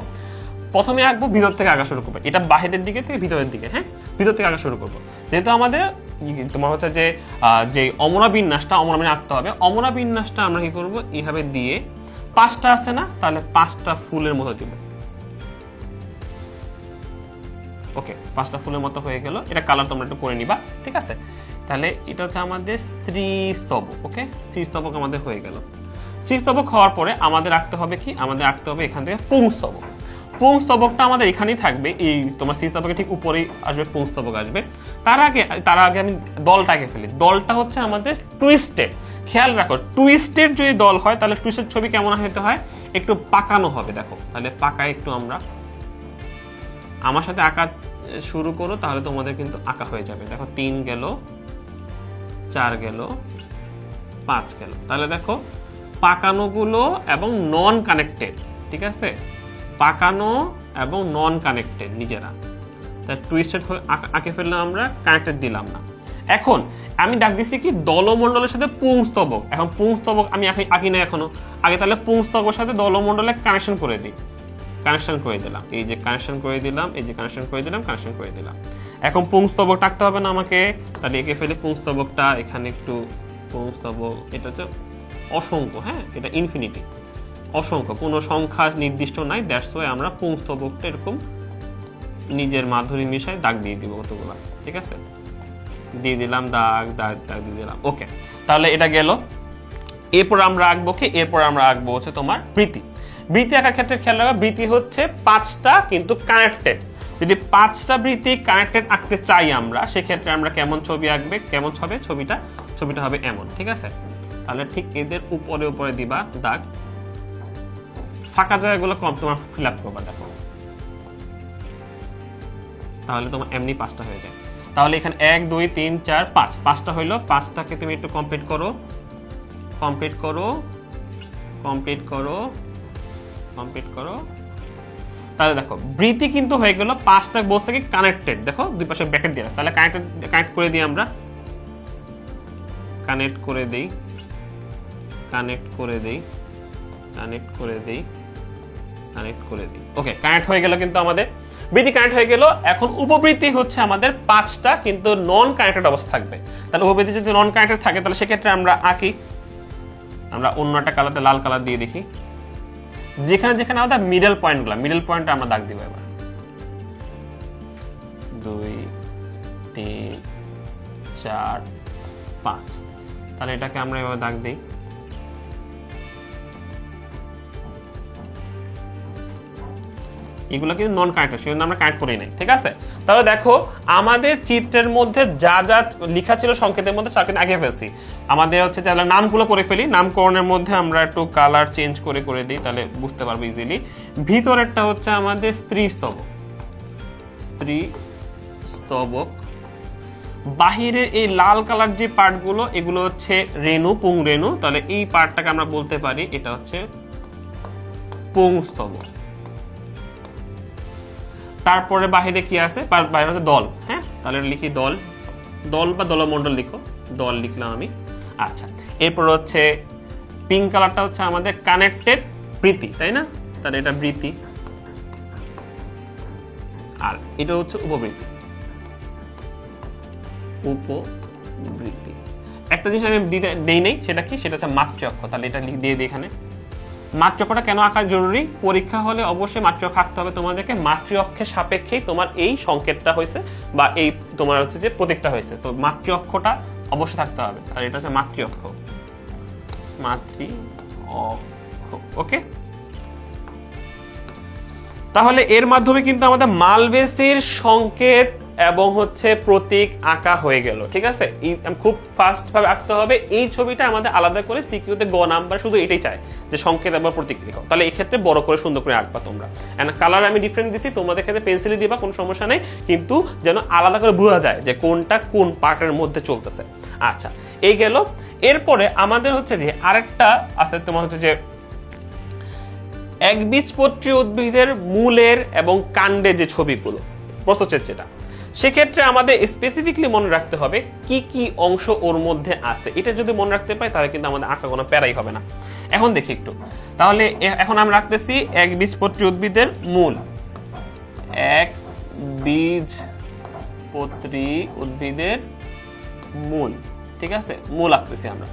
প্রথমে আঁকবো ভিতর থেকে আঁকা শুরু করবো, এটা বাহিরের দিকে থেকে ভিতরের দিকে, হ্যাঁ ভিতর থেকে আঁকা শুরু করবো। যেহেতু আমাদের তোমার হচ্ছে যে অমরা বিন্যাসটা আঁকতে হবে, অমরা বিন্যাসটা আমরা কি করবো এইভাবে দিয়ে 5টা আছে না, তাহলে 5টা ফুলের মতো দিব। ওকে, 5টা ফুলের মতো হয়ে গেল। এটা কালার তোমরা একটু করে নিবা, ঠিক আছে। তাহলে এটা হচ্ছে আমাদের স্ত্রী স্তবক। ওকে, স্ত্রী স্তবক আমাদের হয়ে গেল। স্ত্রী স্তবক হওয়ার পরে আমাদের আঁকতে হবে কি, আমাদের আঁকতে হবে এখান থেকে পুংস্তবক। পুংস্তবকটা আমাদের এখানেই থাকবে, এই তোমার স্ত্রী স্তবকের ঠিক উপরেই আসবে পুংস্তবক আসবে। তার আগে আমি দলটাকে ফেলি। দলটা হচ্ছে আমাদের টুইস্টেড। খেয়াল রাখো, টুইস্টেড যদি দল হয় তাহলে টুইস্টেড ছবি কেমন হতে হয়, একটু পাকানো হবে। দেখো তাহলে পাকায় একটু আমরা, আমার সাথে আঁকা শুরু করো, তাহলে তোমাদের কিন্তু আঁকা হয়ে যাবে। দেখো 3 গেল, 4 গেল, 5 গেল। তাহলে দেখো পাকানো গুলো এবং নন কানেক্টেড, ঠিক আছে, পাকানো এবং নন কানেক্টেড নিজেরা। তাই টুইস্টেড আঁকে ফেললাম আমরা, কানেক্টেড দিলাম না। এখন আমি ডাক দিচ্ছি কি দলমণ্ডলের সাথে পুংস্তবক। এখন পুংস্তবক আমি আঁকি না এখনো, আগে তাহলে পুংস্তবকের সাথে দলমণ্ডলে কানেকশন করে দিই। কানেকশন করে দিলাম, এই যে কানেকশন করে দিলাম, এই যে কানেকশন করে দিলাম, কানেকশন করে দিলাম। এখন পুংস্তবক আঁকতে হবে না আমাকে, তাহলে এঁকে ফেলে পুংস্তবকটা। এখানে একটু পুংস্তবক, এটা হচ্ছে অসংখ্য, হ্যাঁ এটা ইনফিনিটি, অসংখ্য, কোনো সংখ্যা নির্দিষ্ট নাই। দ্যাটস ওয়াই আমরা পুংস্তবকটা এরকম নিজের মাধুরী মিশায় দাগ দিয়ে দিব কতগুলা, ঠিক আছে, দিয়ে দিলাম দাগ দাগ দাগ দিয়ে দিলাম। ওকে, তাহলে এটা গেল। এরপর আমরা আঁকবো কি, এরপর আমরা আঁকবো হচ্ছে তোমার বৃত্তি। বৃত্তি আঁকার ক্ষেত্রে খেয়াল রাখা, বৃত্তি হচ্ছে 5টা কিন্তু কানেক্টেড। যদি 5টা বৃত্তি কানেক্টেড আঁকতে চাই আমরা, সেক্ষেত্রে আমরা কেমন ছবি আঁকবে, কেমন হবে ছবিটা হবে এমন, ঠিক আছে। তাহলে ঠিক এদের উপরে উপরে দিবা দাগ, ফাঁকা জায়গাগুলো কম তোমার ফিল আপ করবা। দেখো তাহলে তোমার এমনি 5টা হয়ে যায়। তাহলে এখানে 1 2 3 4 5, 5টা হইলো। 5টাকে তুমি একটু কমপ্লিট করো, কমপ্লিট করো, কমপ্লিট করো, কমপ্লিট করো। তাহলে দেখো বৃত্তি কিন্তু হয়ে গেল। 5টা বলছে কি কানেক্টেড, দেখো দুই পাশে ব্র্যাকেট দিয়ে, তাহলে কানেক্ট করে দিই আমরা, কানেক্ট করে দেই, কানেক্ট করে দেই, কানেক্ট করে দেই, কানেক্ট করে দিই। ওকে, কানেক্ট হয়ে গেল কিন্তু আমাদের বৃত্তি কানেক্ট হয়ে গেল। এখন উপবৃত্তি হচ্ছে আমাদের 5টা কিন্তু নন কানেক্টেড অবস্থা থাকবে। তাহলে উপবৃত্তি যদি নন কানেক্টেড থাকে তাহলে সেক্ষেত্রে আমরা আঁকি, আমরা অন্য একটা কালারতে লাল কালার দিয়ে দেখি, যেখানে যেখানে আমাদের মিডল পয়েন্টগুলো, মিডল পয়েন্টটা আমরা দাগ দিব। এবার 2 3 4 5, তাহলে এটাকে আমরা এভাবে দাগ দিই। এগুলো কিন্তু নন কানেক্টেড, সেজন্য আমরা কানেক্ট করি নাই, ঠিক আছে। তাহলে দেখো আমাদের চিত্রের মধ্যে যা যা লেখা ছিল সংকেতের মধ্যে তার কিন্তু আগে ফেলছি। আমাদের হচ্ছে তাহলে নামগুলো করে ফেলি, নামকরণের মধ্যে আমরা একটু কালার চেঞ্জ করে করে দিই, তাহলে বুঝতে পারবো ইজিলি। ভিতরেরটা হচ্ছে আমাদের স্ত্রী স্তবক, স্ত্রী স্তবক। বাহিরের এই লাল কালার যে পার্টগুলো, এগুলো হচ্ছে রেণু, পুং রেণু। তাহলে এই পার্টটাকে আমরা বলতে পারি এটা হচ্ছে পুংস্তবক। তারপরে বাহিরে কি আছে, বাইরে হচ্ছে দল, হ্যাঁ তাহলে লিখি দল, দল বা দলমণ্ডল লিখো, দল লিখলাম আমি। আচ্ছা, এরপর হচ্ছে পিঙ্ক কালারটা হচ্ছে আমাদের কানেক্টেড বৃত্তি, তাই না, তাহলে এটা বৃত্তি। আর এটা হচ্ছে উপবৃত্তি, উপবৃত্তি। একটা জিনিস আমি দেই নেই, সেটা কি, সেটা হচ্ছে মাতৃঅক্ষ। তাহলে এটা দিয়ে দিই এখানে। মাতৃঅক্ষটা কেন আঁকা জরুরি, পরীক্ষা হলে অবশ্যই মাতৃঅক্ষ আঁকতে হবে তোমাদেরকে। মাতৃঅক্ষের সাপেক্ষেই তোমার এই সংকেতটা হয়েছে বা এই তোমার হচ্ছে যে প্রতীকটা হয়েছে, তো মাতৃঅক্ষটা অবশ্যই থাকতে হবে। আর এটা হচ্ছে মাতৃঅক্ষ, মাতৃঅক্ষ। ওকে, তাহলে এর মাধ্যমে কিন্তু আমাদের মালবেসির সংকেত এবং হচ্ছে প্রতীক আঁকা হয়ে গেল, ঠিক আছে। খুব ফাস্ট ভাবে আঁকতে হবে। এই ছবিটা আমাদের আলাদা করে সিকিউতে গ নাম্বার শুধু এটাই চাই যে সংকেত এবং প্রতীক লিখো, তাহলে এই ক্ষেত্রে বড় করে সুন্দর করে আঁকবা তোমরা। এন্ড কালার আমি ডিফারেন্ট দিছি, তোমাদের ক্ষেত্রে পেন্সিলে দিবা, কোনো সমস্যা নেই, কিন্তু যেন আলাদা করে বোঝা যায় যে কোনটা কোন পার্টের মধ্যে চলতেছে। আচ্ছা, এই গেল। এরপরে আমাদের হচ্ছে যে আরেকটা আছে তোমার হচ্ছে যে একবীজপত্রী উদ্ভিদের মূলের এবং কাণ্ডের যে ছবিগুলো, প্রস্থচ্ছেদ যেটা, সেক্ষেত্রে আমাদের স্পেসিফিকলি মনে রাখতে হবে কি কি অংশ ওর মধ্যে আছে। এটা যদি মনে রাখতে পাই তাহলে কিন্তু আমাদের আঁকা কোনো প্যারাই হবে না। এখন দেখি একটু, তাহলে এখন আমরা রাখতেছি একবীজপত্রী উদ্ভিদের মূল, এক বীজপত্রী উদ্ভিদের মূল, ঠিক আছে, মূল আঁকতেছি আমরা।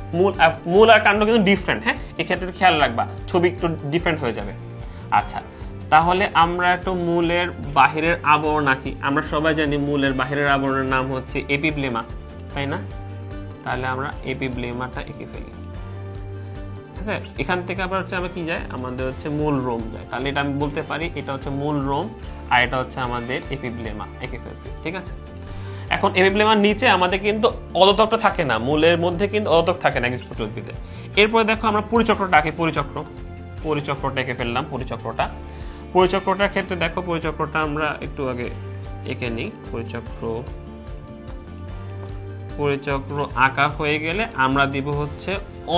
মূল আর কাণ্ড কিন্তু ডিফারেন্ট, হ্যাঁ, এক্ষেত্রে খেয়াল রাখবা, ছবি একটু ডিফারেন্ট হয়ে যাবে। আচ্ছা, তাহলে আমরা একটু মূলের বাহিরের আবরণ আঁকি। আমরা সবাই জানি মূলের বাহিরের আবরণের নাম হচ্ছে এপিব্লেমা, তাই না? তাহলে আমরা এপিব্লেমাটা এঁকে ফেলি। ঠিক আছে, এখান থেকে আবার হচ্ছে আমরা কি যায়, আমাদের হচ্ছে মূল রোম যায়। তাহলে এটা আমি বলতে পারি এটা হচ্ছে মূল রোম, আর এটা হচ্ছে আমাদের এপিব্লেমা, এঁকে ফেলছি। ঠিক আছে, এখন এপিব্লেমার নিচে আমাদের কিন্তু অধতকটা থাকে না, মূলের মধ্যে কিন্তু অধতক থাকে না একবীজপত্রী উদ্ভিদে। এরপরে দেখো আমরা পরিচক্রটা আঁকি, পরিচক্রটা এঁকে ফেললাম। পরিচক্রটার ক্ষেত্রে দেখো, পরিচক্রটা আমরা একটু আগে এঁকে নিই। পরিচক্র আঁকা হয়ে গেলে আমরা দিব হচ্ছে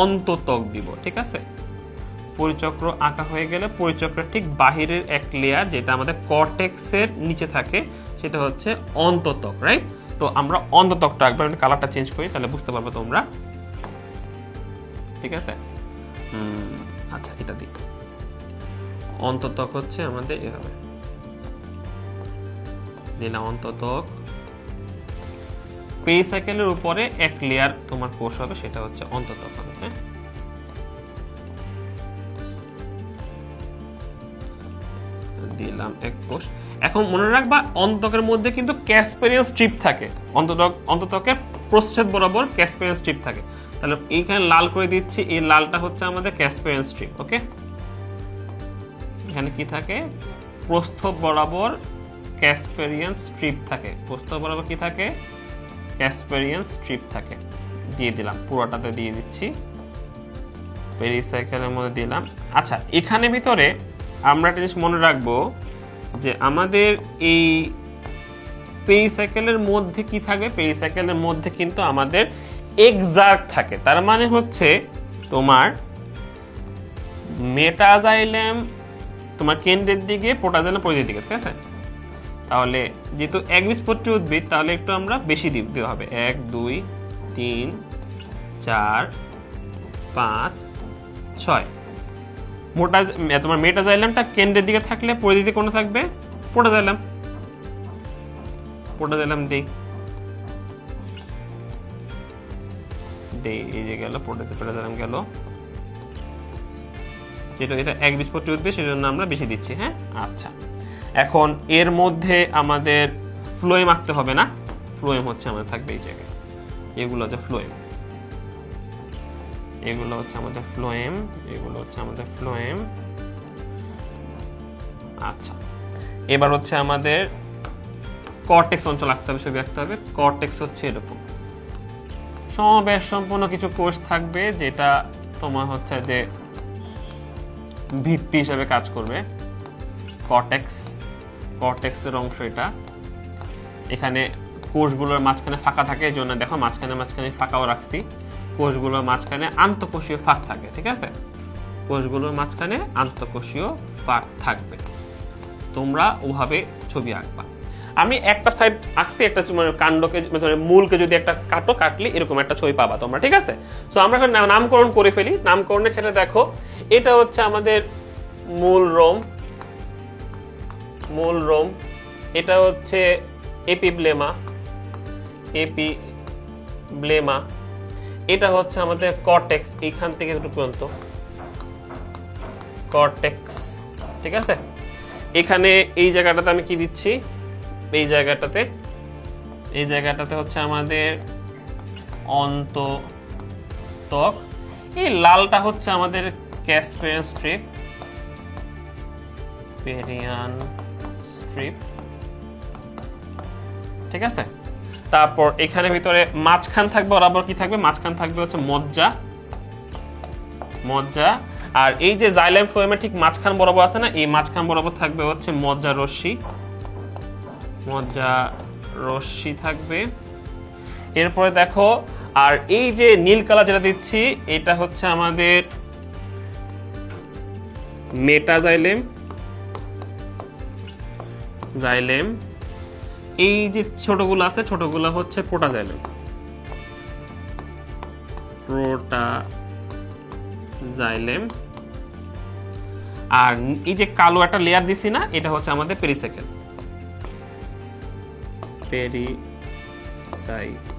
অন্ততক দিব। ঠিক আছে, পরিচক্র আঁকা হয়ে গেলে পরিচক্রের ঠিক বাহিরের এক লেয়ার যেটা আমাদের কর্টেক্সের নিচে থাকে সেটা হচ্ছে অন্ততক, রাইট? তো আমরা অন্ততকটা একবার কালারটা চেঞ্জ করি, তাহলে বুঝতে পারবে তোমরা। ঠিক আছে, আচ্ছা, এটা দিই। অন্ততক হচ্ছে আমাদের এভাবে দিলাম অন্ততক। পেরিসাইকেলের উপরে এক লেয়ার তোমার কোষ হবে, সেটা হচ্ছে অন্ততক হবে। হ্যাঁ, দিলাম এক কোষ। এখন মনে রাখবা অন্ততকের মধ্যে কিন্তু ক্যাসপেরিয়ান স্ট্রিপ থাকে, অন্ততকের প্রচ্ছদ বরাবর ক্যাসপেরিয়ান স্ট্রিপ থাকে। তাহলে এইখানে লাল করে দিচ্ছি, এই লালটা হচ্ছে আমাদের ক্যাসপেরিয়ান স্ট্রিপ। ওকে, এখানে কি থাকে, প্রস্থ বরাবর ক্যাসপেরিয়ান স্ট্রিপ থাকে, প্রস্থ বরাবর কি থাকে, ক্যাসপেরিয়ান স্ট্রিপ থাকে। দিয়ে দিলাম, পুরোটাতে দিয়ে দিচ্ছি, পেরিসাইকেলের মধ্যে দিলাম। আচ্ছা, এখানে ভিতরে আমরা একটা জিনিস মনে রাখবো যে আমাদের এই পেরিসাইকেলের মধ্যে কি থাকবে, পেরিসাইকেলের মধ্যে কিন্তু আমাদের এক্সার্ক থাকে। তার মানে হচ্ছে তোমার মেটাজাইলেম তোমার কেন্দ্রের দিকে, প্রোটোজাইলেম পরিধির দিকে। ঠিক আছে, তাহলে যেহেতু একবীজপত্রী উদ্ভিদ তাহলে একটু আমরা বেশি দেওয়া হবে, 1 2 3 4 5 6। তোমার মেটাজাইলামটা কেন্দ্রের দিকে থাকলে পরিধিতে কোন থাকবে, প্রোটোজাইলাম দেই, এই যে গেল প্রোটোজাইলাম গেল, যেটা এটা একবীজপত্রী উদ্ভিদ সেজন্য আমরা বেশি দিচ্ছি। হ্যাঁ, আচ্ছা, এখন এর মধ্যে আমাদের ফ্লোয়েম আঁকতে হবে না, ফ্লোয়েম হচ্ছে আমাদের থাকবে এই জায়গায়, এগুলো হচ্ছে ফ্লোয়েম, এগুলো হচ্ছে আমাদের ফ্লোয়েম, এগুলো হচ্ছে আমাদের ফ্লোয়েম। আচ্ছা, এবার হচ্ছে আমাদের কর্টেক্স অঞ্চল আঁকতে হবে, ছবি আঁকতে হবে। কর্টেক্স হচ্ছে এরকম সমাবেশ সম্পন্ন কিছু কোষ থাকবে যেটা তোমার হচ্ছে যে ভিত্তি হিসেবে কাজ করবে। কর্টেক্সের অংশ এটা। এখানে কোষগুলোর মাঝখানে ফাঁকা থাকে, এই জন্য দেখো মাঝখানে ফাঁকাও রাখছি। কোষগুলোর মাঝখানে আন্তঃকোষীয় ফাঁক থাকে। ঠিক আছে, কোষগুলোর মাঝখানে আন্তঃকোষীয় ফাঁক থাকবে। তোমরা ওভাবে ছবি আঁকবা। আমি একটা সাইড আঁকছি, একটা কাণ্ডকে মূলকে যদি একটা কাটলে এরকম একটা ছবি পাবা তোমরা। ঠিক আছে, তো আমরা এখন নামকরণ করে ফেলি। নামকরণের ক্ষেত্রে দেখো, এটা হচ্ছে আমাদের মূল রোম, এটা হচ্ছে এপিব্লেমা, এটা হচ্ছে আমাদের কর্টেক্স, এইখান থেকে পর্যন্ত কর্টেক্স। ঠিক আছে, এখানে এই জায়গাটাতে আমি কি দিচ্ছি, এই জায়গাটাতে হচ্ছে আমাদের অন্ততক, এই লালটা হচ্ছে আমাদের ক্যাসপেরিয়ান স্ট্রিপ। ঠিক আছে, তারপর এখানে ভিতরে মাঝখান থাকবে, বরাবর কি থাকবে, মাঝখান থাকবে হচ্ছে মজ্জা। আর এই যে জাইলেম ফ্লোয়েমের ঠিক মাঝখান বরাবর আছে না, এই মাঝখান বরাবর থাকবে হচ্ছে মজ্জা রশ্মি থাকবে। এরপরে দেখো, আর এই যে নীল কালার যেটা দিচ্ছি এটা হচ্ছে আমাদের মেটাজাইলেম। এই যে ছোটগুলো আছে, ছোটগুলো হচ্ছে প্রোটোজাইলেম। আর এই যে কালো একটা লেয়ার দিছি না, এটা হচ্ছে আমাদের পেরিসাইকেল। পেরিসাইকেল,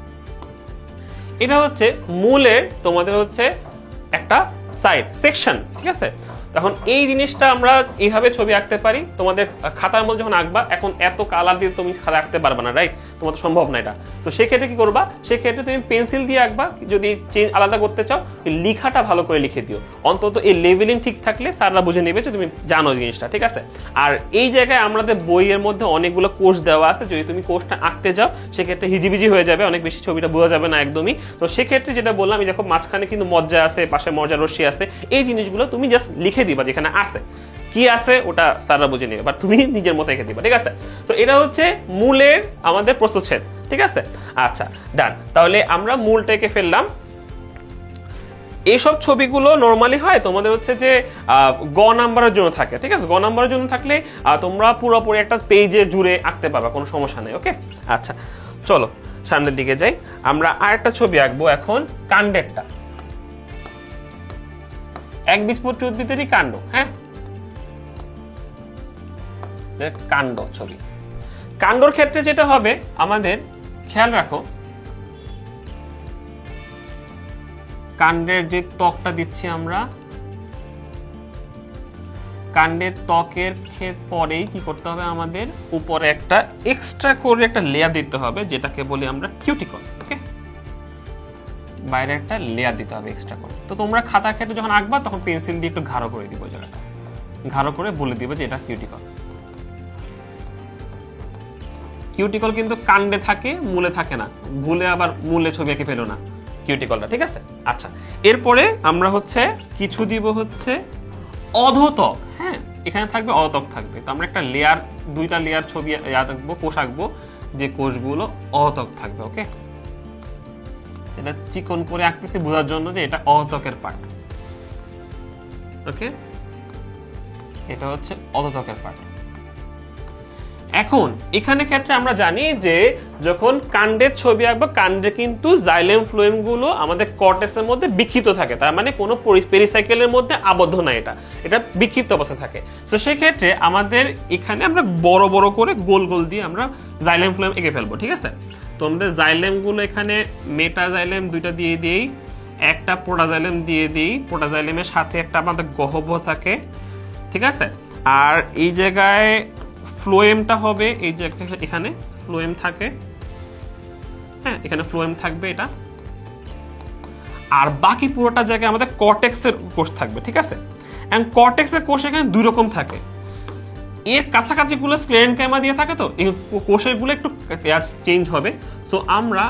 এটা হচ্ছে মূলের তোমাদের হচ্ছে একটা সাইড সেকশন, ঠিক আছে। তখন এই জিনিসটা আমরা এইভাবে ছবি আঁকতে পারি। তোমাদের খাতার মধ্যে যখন আঁকবা, এখন এত কালার দিয়ে তুমি খাতা আঁকতে পারবে না, রাইট? তোমার তো সম্ভব না এটা। তো সেক্ষেত্রে কি করবা, সেক্ষেত্রে তুমি পেন্সিল দিয়ে আঁকবা। যদি চেঞ্জ আলাদা করতে চাও, লেখাটা ভালো করে লিখে দিও, অন্তত এই লেভেলিং ঠিক থাকলে স্যাররা বুঝে নেবে যে তুমি জানো জিনিসটা, ঠিক আছে। আর এই জায়গায় আমাদের বইয়ের মধ্যে অনেকগুলো কোর্স দেওয়া আছে, যদি তুমি কোর্সটা আঁকতে যাও সেক্ষেত্রে হিজিবিজি হয়ে যাবে, অনেক বেশি ছবিটা বোঝা যাবে না একদমই। তো সেক্ষেত্রে যেটা বললাম, এই দেখো মাঝখানে কিন্তু মজ্জা আছে, পাশে মজ্জা রশ্মি আছে, এই জিনিসগুলো তুমি জাস্ট লিখে দিবা যেখানে আছে, কি আছে ওটা স্যাররা বুঝে নেবে, বাট তুমি নিজের মতো লিখে দিবা, ঠিক আছে। তো এটা হচ্ছে মূলের আমাদের প্রস্তুচ্ছেদ, ঠিক আছে। আচ্ছা, ডান। তাহলে আমরা মূলটাকে ফেললাম। এইসব ছবিগুলো নরমালি হয় তোমাদের হচ্ছে যে গ নাম্বারের জন্য থাকে, ঠিক আছে। গ নাম্বারের জন্য থাকলে তোমরা পুরোপুরি একটা পেজে জুড়ে আঁকতে পারবা, কোনো সমস্যা নেই, ওকে। আচ্ছা, চলো সামনের দিকে যাই। আমরা আরেকটা ছবি আঁকবো এখন, কাণ্ডেরটা। একবীজপত্রী উদ্ভিদেরই কাণ্ড, হ্যাঁ, কাণ্ড ছবি। কাণ্ডর ক্ষেত্রে যেটা হবে আমাদের খেয়াল রাখো, কাণ্ডের যে ত্বকটা দিচ্ছি আমরা, কাণ্ডের ত্বকের পরেই কি করতে হবে, আমাদের উপরে একটা এক্সট্রা করে একটা লেয়ার দিতে হবে, যেটাকে বলি আমরা কিউটিকল, ওকে। বাইরে একটা লেয়ার দিতে হবে এক্সট্রা করে। তো তোমরা খাতার ক্ষেত্রে যখন আঁকবা, তখন পেন্সিল দিয়ে একটু গাঢ় করে দিবে জায়গাটা, গাঢ় করে বলে দিবে যে এটা কিউটিকল। কিউটিকল কিন্তু কাণ্ডে থাকে, মূলে থাকে না। ভুলে আবার মূলে ছবি এঁকে ফেলো না কিউটিকলটা, ঠিক আছে। আচ্ছা, এরপরে আমরা হচ্ছে কিছু দিব হচ্ছে অধোত্বক, হ্যাঁ, এখানে থাকবে অধোত্বক থাকবে। তো আমরা একটা লেয়ার, দুইটা লেয়ার ছবি আঁকবো, কোষ আঁকবো, যে কোষগুলো অধোত্বক থাকবে, ওকে। এটা চিকন করে আঁকতেছি বোঝার জন্য যে এটা অধোত্বকের পার্ট, ওকে। এটা হচ্ছে অধোত্বকের পার্ট। এখন এখানে ক্ষেত্রে আমরা জানি যে যখন কাণ্ডের ছবি আঁকবো, কাণ্ডে কিন্তু জাইলেম ফ্লোয়েম গুলো আমাদের কর্টেক্সের মধ্যে বিক্ষিপ্ত থাকে, তার মানে কোনো পেরিসাইকেলের মধ্যে আবদ্ধ না, এটা বিক্ষিপ্ত অবস্থা থাকে। তো সেই ক্ষেত্রে আমাদের এখানে আমরা বড় বড় করে গোল গোল দিয়ে আমরা জাইলেম ফ্লোয়েম এঁকে ফেলবো, ঠিক আছে। তো আমাদের জাইলেম গুলো এখানে মেটাজাইলেম দুইটা দিয়ে দিই, একটা প্রোটাজাইলেম দিয়ে দিই, প্রোটাজাইলেমের সাথে একটা আমাদের গহ্বর থাকে, ঠিক আছে। আর এই জায়গায় ফ্লোয়েমটা হবে, এই যে এখানে ফ্লোয়েম থাকে, হ্যাঁ, এখানে ফ্লোয়েম থাকবে এটা। আর বাকি পুরোটা জায়গায় আমাদের কর্টেক্সের কোষ থাকবে, ঠিক আছে। এন্ড কর্টেক্সের কোষ এখানে দুই রকম থাকে, এর কাছাকাছি গুলো স্ক্লেরেনকাইমা দিয়ে থাকে, তো এই কোষের গুলো একটু চেঞ্জ হবে। সো আমরা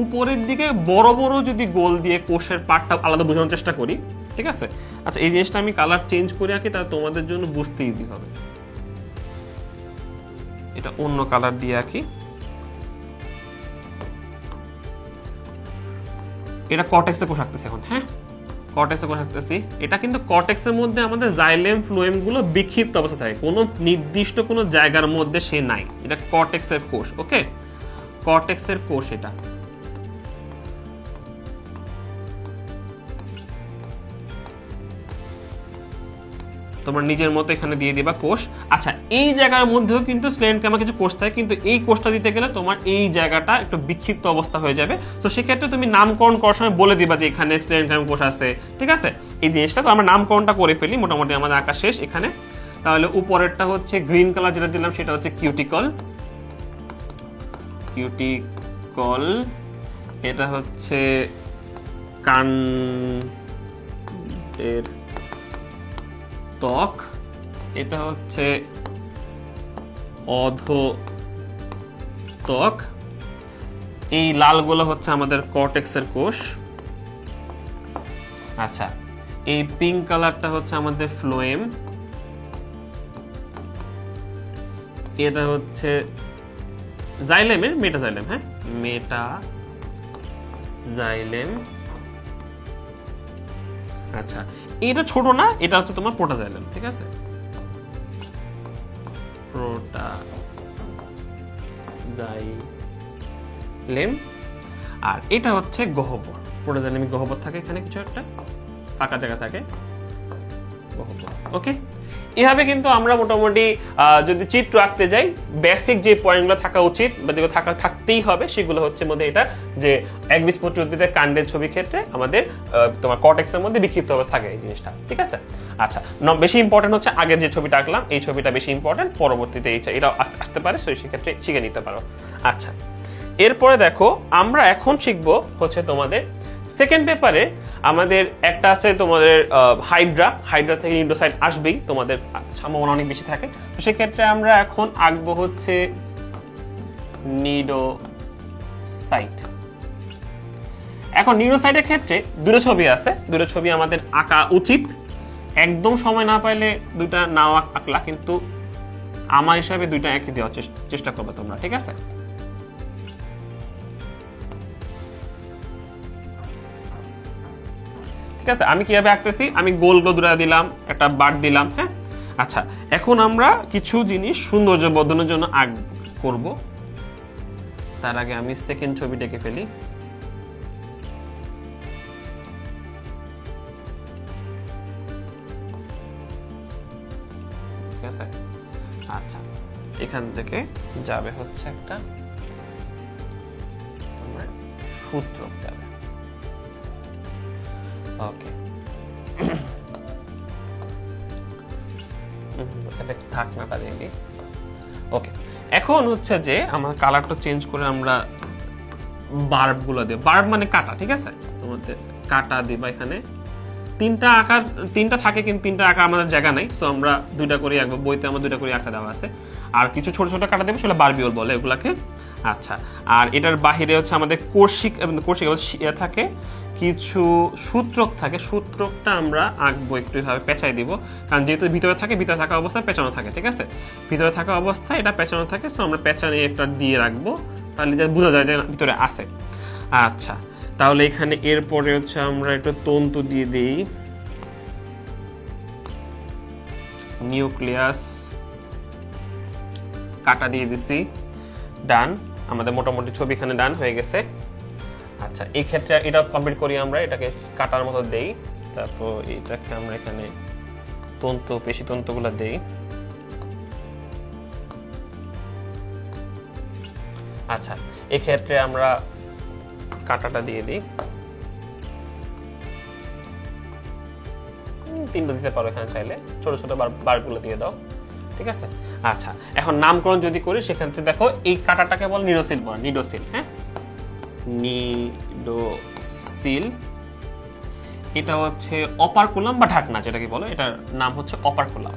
উপরের দিকে বড় বড় যদি গোল দিয়ে কোষের পার্টটা আলাদা বোঝানোর চেষ্টা করি, ঠিক আছে। আচ্ছা, এই জিনিসটা আমি কালার চেঞ্জ করে আঁকি, তাহলে তোমাদের জন্য বুঝতে ইজি হবে। এটা অন্য কালার দিয়ে আঁকি, এটা কর্টেক্সে কোষ আঁকতেছি এখন, হ্যাঁ, কর্টেক্সে কোষ আঁকতেছি। এটা কিন্তু কর্টেক্সের মধ্যে আমাদের জাইলেম ফ্লোয়েম গুলো বিক্ষিপ্ত অবস্থা থাকে, কোনো নির্দিষ্ট কোনো জায়গার মধ্যে সে নাই, এটা কর্টেক্সের কোষ, ওকে। কর্টেক্সের কোষ এটা। তোমরা নিজের মতো এখানে দিয়ে দিবা কোষ। আচ্ছা, এই জায়গার মধ্যেও কিন্তু স্ক্লেরেনকাইমা কিছু কোষ থাকে, কিন্তু এই কোষটা দিতে গেলে তোমার এই জায়গাটা একটু বিক্ষিপ্ত অবস্থা হয়ে যাবে। তো সেক্ষেত্রে তুমি নামকরণ করার সময় বলে দিবা যে এখানে স্ক্লেরেনকাইমা কোষ আছে, ঠিক আছে। এই জিনিসটা তো আমরা নামকরণটা করে ফেলি, মোটামুটি আমাদের আঁকা শেষ এখানে। তাহলে উপরেরটা হচ্ছে গ্রিন কালার যেটা দিলাম, সেটা হচ্ছে কিউটিকল, কিউটিকল। এটা হচ্ছে কাণ্ডের ত্বক, এটা হচ্ছে অধোত্বক, এই লালগুলো হচ্ছে আমাদের কর্টেক্সের কোষ। আচ্ছা, এই পিঙ্ক কালারটা হচ্ছে আমাদের ফ্লোয়েম, এটা হচ্ছে জাইলেমের মেটাজাইলেম, হ্যাঁ, মেটাজাইলেম। আচ্ছা, এটা ছোট না, এটা হচ্ছে তোমার প্রোটাজাইলেম, ঠিক আছে, প্রোটাজাইলেম। আর এটা হচ্ছে গহ্বর, প্রোটাজাইলেম গহ্বর থাকে, এখানে কিছু একটা ফাঁকা জায়গা থাকে, গহ্বর, ওকে। এভাবে কিন্তু আমরা মোটামুটি যদি চিত্র আঁকতে যাই বেসিক যে পয়েন্টগুলো থাকা উচিত বা যেগুলো থাকতেই হবে সেগুলো হচ্ছে মধ্যে এটা যে একবীজপত্রী উদ্ভিদের কাণ্ডের ছবি ক্ষেত্রে আমাদের তোমার কর্টেক্সের মধ্যে বিক্ষিপ্ত অবস্থা থাকে এই জিনিসটা, ঠিক আছে। আচ্ছা, বেশি ইম্পর্টেন্ট হচ্ছে আগের যে ছবিটা আঁকলাম এই ছবিটা বেশি ইম্পর্টেন্ট, পরবর্তীতে এটা আসতে পারে, সেক্ষেত্রে শিখে নিতে পারো। আচ্ছা, এরপরে দেখো আমরা এখন শিখবো হচ্ছে তোমাদের সেকেন্ড পেপারে আমাদের একটা আছে তোমাদের হাইড্রা থেকে নিউরোসাইট আসবেই, তোমাদের সম্ভাবনা অনেক বেশি থাকে। তো সেক্ষেত্রে আমরা এখন আঁকবো হচ্ছে নিউরোসাইট। এখন নিউরোসাইটের ক্ষেত্রে দুটো ছবি আছে, দুটো ছবি আমাদের আঁকা উচিত। একদম সময় না পাইলে দুইটা নাও আঁকলা, কিন্তু আমার হিসাবে দুইটা একই দেওয়ার চেষ্টা করবে তোমরা, ঠিক আছে। ঠিক আছে, আমি কিভাবে আঁকতেছি, আমি গোল দুটা দিলাম, একটা বাট দিলাম, হ্যাঁ। আচ্ছা, এখন আমরা কিছু জিনিস সৌন্দর্য বর্ধনের জন্য করব। তার আগে আমি সেকেন্ড ছবি ডেকে ফেলি। ঠিক আছে, আচ্ছা, এখান থেকে যাবে হচ্ছে একটা সূত্র যাবে। ওকে, থাক না তাহলে। ওকে, এখন হচ্ছে যে আমার কালারটা চেঞ্জ করে আমরা বার্ব গুলো দেব। বার্ব মানে কাটা, ঠিক আছে, তোমাদের কাটা দিবা। এখানে তিনটা থাকে, কিন্তু তিনটা আঁকা আমাদের জায়গা নাই, সো আমরা দুইটা করে আঁকবো। বইতে আমার দুইটা করে আঁকা দেওয়া আছে, আর কিছু ছোট ছোট কাটা দেবো, সেটা বারবিউল বলে এগুলাকে। আচ্ছা, আর এটার বাহিরে হচ্ছে আমাদের কৌশিক থাকে, কিছু সূত্রক থাকে। সূত্রকটা আমরা আঁকবো একটু এভাবে পেঁচাই দিব, কারণ যেহেতু ভিতরে থাকা অবস্থায় পেঁচানো থাকে, ঠিক আছে, ভিতরে থাকা অবস্থায় এটা পেঁচানো থাকে, সো আমরা পেঁচানো একটা দিয়ে রাখবো, তাহলে যা বোঝা যায় যে ভিতরে আছে। আচ্ছা, তাহলে এখানে এরপরে হচ্ছে আমরা একটু তন্তু দিয়ে দিই, নিউক্লিয়াস কাটা দিয়ে দিছি, ডান। আমাদের মোটামুটি ছবি এখানে ডান হয়ে গেছে। আচ্ছা, এই ক্ষেত্রে এটা কমপ্লিট করি, আমরা এটাকে কাটার মতো দেই, তারপর এটাকে আমরা এখানে পেশি তন্তুগুলো দেই। আচ্ছা, এই ক্ষেত্রে আমরা কাটাটা দিয়ে দিই, তিনটা দিতে পারো এখানে চাইলে, ছোট ছোট বারগুলো দিয়ে দাও, ঠিক আছে। আচ্ছা, এখন নামকরণ যদি করি, সেখান থেকে দেখো এই কাটাটাকে বল নিডোসিল বল, নিডোসিল, হ্যাঁ, নিডোসিল। এটা হচ্ছে অপারকুলাম বা ঢাকনা যেটাকে বলো, এটার নাম হচ্ছে অপারকুলাম।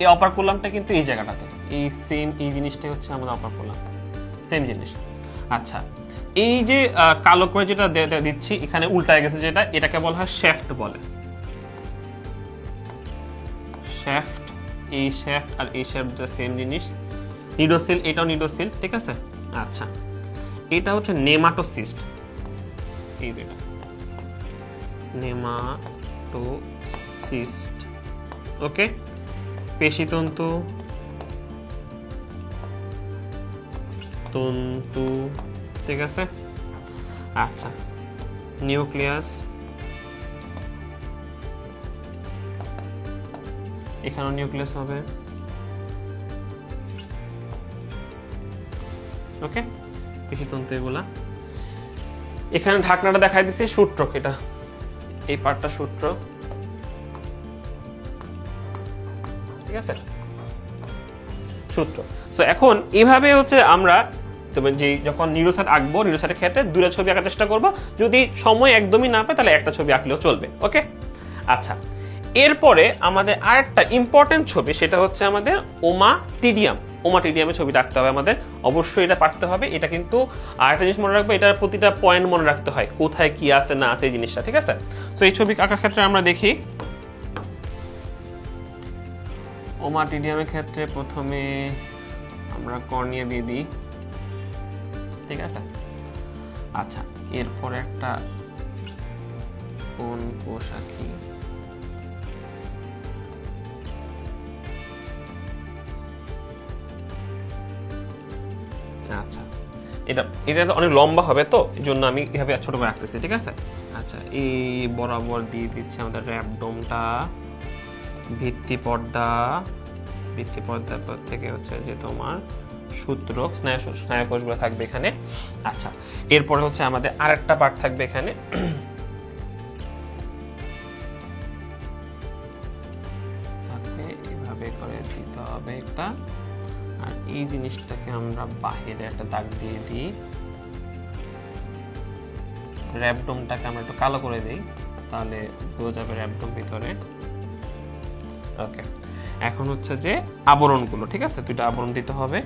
এই অপারকুলামটা কিন্তু এই জায়গাটাতে, এই জিনিসটাই হচ্ছে আমাদের অপারকুলাম, সেম জিনিস। আচ্ছা, এই যে কালো করে যেটা দিচ্ছি এখানে উল্টায় গেছে যেটা, এটাকে বলা হয় শ্যাফট বলে। শ্যাফট, এই শ্যাফট আর এই শ্যাফট সেম জিনিস। নিডোসিল, এটাও নিডোসিল, ঠিক আছে। আচ্ছা, এটা হচ্ছে নেমাটোসিস্ট, এই দুটো নেমাটোসিস্ট। ওকে, পেশিতন্তু, ঠিক আছে। আচ্ছা, নিউক্লিয়াস, এখানেও নিউক্লিয়াস হবে। ওকে, পেশিতন্তু এগুলা। এখানে ঢাকনাটা দেখাই দিচ্ছি, সূত্রক, এটা এই পার্টটা সূত্র, ঠিক আছে, সূত্র। সো এখন এইভাবে হচ্ছে আমরা যখন নিউরোসাইট আঁকবো, নিউরোসাইটের ক্ষেত্রে দুটো ছবি আঁকার চেষ্টা করবো, যদি সময় একদমই না পায় তাহলে একটা ছবি আঁকলেও চলবে। ওকে, আচ্ছা, এরপরে আমাদের আরেকটা ইম্পর্টেন্ট ছবি, সেটা হচ্ছে আমাদের ওমাটিডিয়ামের ছবিটা আঁকতে হবে আমাদের, অবশ্যই এটা পারতে হবে। এটা কিন্তু আরেকটা জিনিস মনে রাখবো, এটার প্রতিটা পয়েন্ট মনে রাখতে হয়, কোথায় কি আছে না আছে এই জিনিসটা, ঠিক আছে। তো এই ছবি আঁকার ক্ষেত্রে আমরা দেখি, ওমাটিডিয়ামের ক্ষেত্রে প্রথমে আমরা কর্নিয়া দিয়ে দিই, ঠিক আছে। আচ্ছা, এরপরে একটা কোন কোষ আঁকি, আচ্ছা, এটা অনেক লম্বা হবে, তো এই জন্য আমি এভাবে ছোট করে রাখতেছি, ঠিক আছে। আচ্ছা, এই বরাবর দিয়ে দিচ্ছি আমাদের র্যাবডোমটা, ভিত্তি পর্দার পর থেকে হচ্ছে যে তোমার সূত্র স্নায়ুকোষগুলো থাকবে এখানে। আচ্ছা, এরপরে হচ্ছে আমাদের আরেকটা পার্ট থাকবে এখানে, এইভাবে করে দিতে হবে একটা। আর এই জিনিসটাকে আমরা বাহিরে একটা দাগ দিয়ে দিই, র্যাবডোমটাকে আমরা একটু কালো করে দিই, তাহলে বোঝা যাবে র্যাবডোম ভিতরে। ওকে, এখন হচ্ছে যে আবরণগুলো, ঠিক আছে, দুইটা আবরণ দিতে হবে।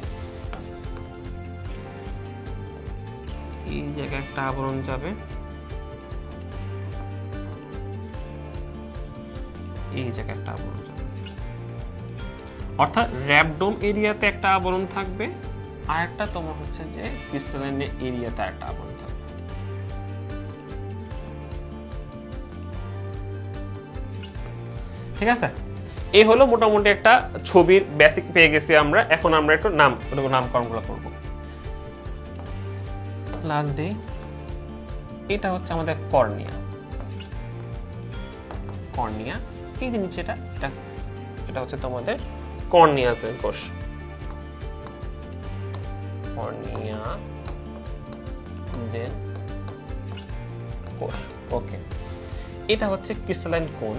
এই জায়গায় একটা আবরণ যাবে, এই জায়গায় একটা আবরণ যাবে, অর্থাৎ র্যাবডোম এরিয়াতে একটা আবরণ থাকবে, আর একটা তোমার হচ্ছে যে ক্রিস্টালাইন এরিয়াতে একটা আবরণ থাকবে। ঠিক আছে, এই হলো মোটামুটি একটা ছবির বেসিক পেয়ে গেছি আমরা। এখন আমরা একটু নামকরণগুলো করব। লাল দিই, এটা হচ্ছে আমাদের কর্নিয়া। এই যে নিচে এটা হচ্ছে তোমাদের কর্নিয়া কোষ, কর্নিয়া কোষ। ওকে, এটা হচ্ছে ক্রিস্টালাইন কোন,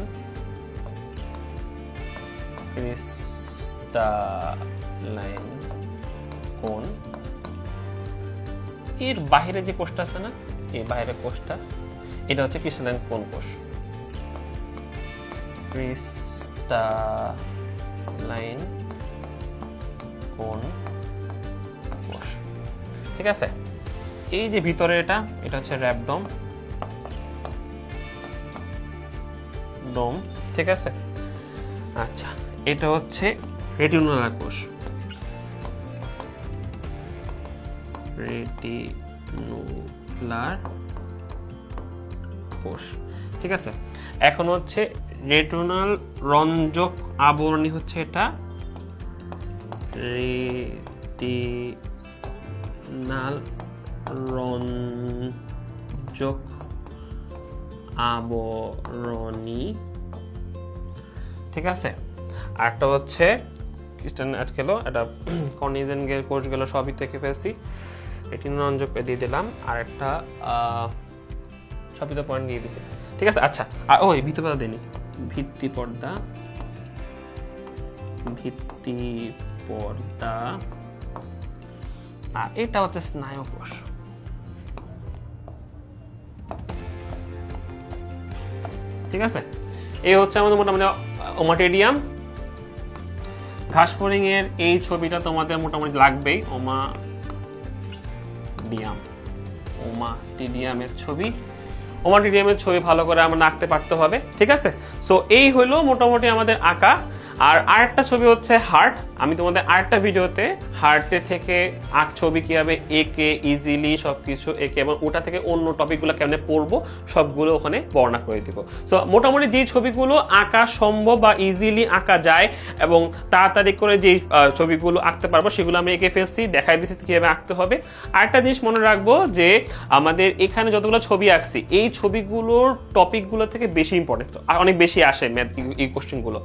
ক্রিস্টালাইন কোন। এর বাইরে যে কোষটা আছে না, এই বাইরের কোষটা, এটা হচ্ছে ক্রিস্টালাইন কোন কোষ, ক্রিস্টালাইন কোন কোষ। ঠিক আছে, এই যে ভিতরে এটা হচ্ছে র্যাবডোম, ঠিক আছে। আচ্ছা, এটা হচ্ছে রেটিনুলার কোষ, ঠিক আছে। এখন হচ্ছে রেটিনাল রঞ্জক আবরণী হচ্ছে এটা, রেটিনাল রঞ্জক আবরণী, ঠিক আছে। আরেকটা হচ্ছে এটা কর্নিজেন কোষগুলো সবই থেকে ফেলছি, রেটিনাল রঞ্জক দিয়ে দিলাম, আর একটা সবই তো পয়েন্ট দিয়ে দিছি, ঠিক আছে। আচ্ছা, আর ওই ভিত্তি পর্দা দেয়নি, ভিত্তি পর্দা, আর এটা হচ্ছে স্নায়ু কোষ। ঠিক আছে, এই হচ্ছে আমাদের মোটামুটি ওমাটেডিয়াম। ঘাসফড়িং এর এই ছবিটা তোমাদের মোটামুটি লাগবেই, ওমাটিডিয়ামের ছবি ভালো করে আমরা আঁকতে পারতে হবে, ঠিক আছে। সো এই হলো মোটামুটি আমাদের আঁকা। আর আরেকটা ছবি হচ্ছে হার্ট। আমি তোমাদের আরেকটা ভিডিওতে হার্টে থেকে ছবি কিভাবে এঁকে ইজিলি সবকিছু এঁকে এবং ওটা থেকে অন্য টপিকগুলো কেমনে পড়বো সবগুলো ওখানে বর্ণনা করে দিব। সো মোটামুটি যে ছবিগুলো আঁকা সম্ভব বা ইজিলি আঁকা যায় এবং তাড়াতাড়ি করে যে ছবিগুলো আঁকতে পারবো সেগুলো আমি এঁকে ফেলছি, দেখাই দিচ্ছি কিভাবে আঁকতে হবে। আরেকটা জিনিস মনে রাখবো যে আমাদের এখানে যতগুলো ছবি আঁকছি এই ছবিগুলোর টপিকগুলো থেকে বেশি ইম্পর্টেন্ট, অনেক বেশি আসে ম্যাথ এই কোশ্চেনগুলো।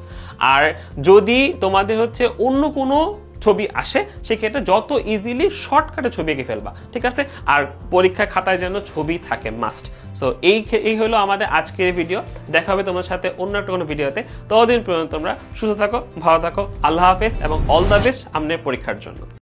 আর যদি তোমাদের হচ্ছে অন্য কোনো ছবি আসে সেক্ষেত্রে যত ইজিলি শর্টকাটে ছবি এঁকে ফেলবা, ঠিক আছে। আর পরীক্ষা খাতায় যেন ছবি থাকে মাস্ট। সো এই হলো আমাদের আজকের ভিডিও। দেখা হবে তোমার সাথে অন্য একটা কোনো ভিডিওতে। ততদিন পর্যন্ত তোমরা সুস্থ থাকো, ভালো থাকো, আল্লাহ হাফেজ এবং অল দ্য বেস্ট আপনার পরীক্ষার জন্য।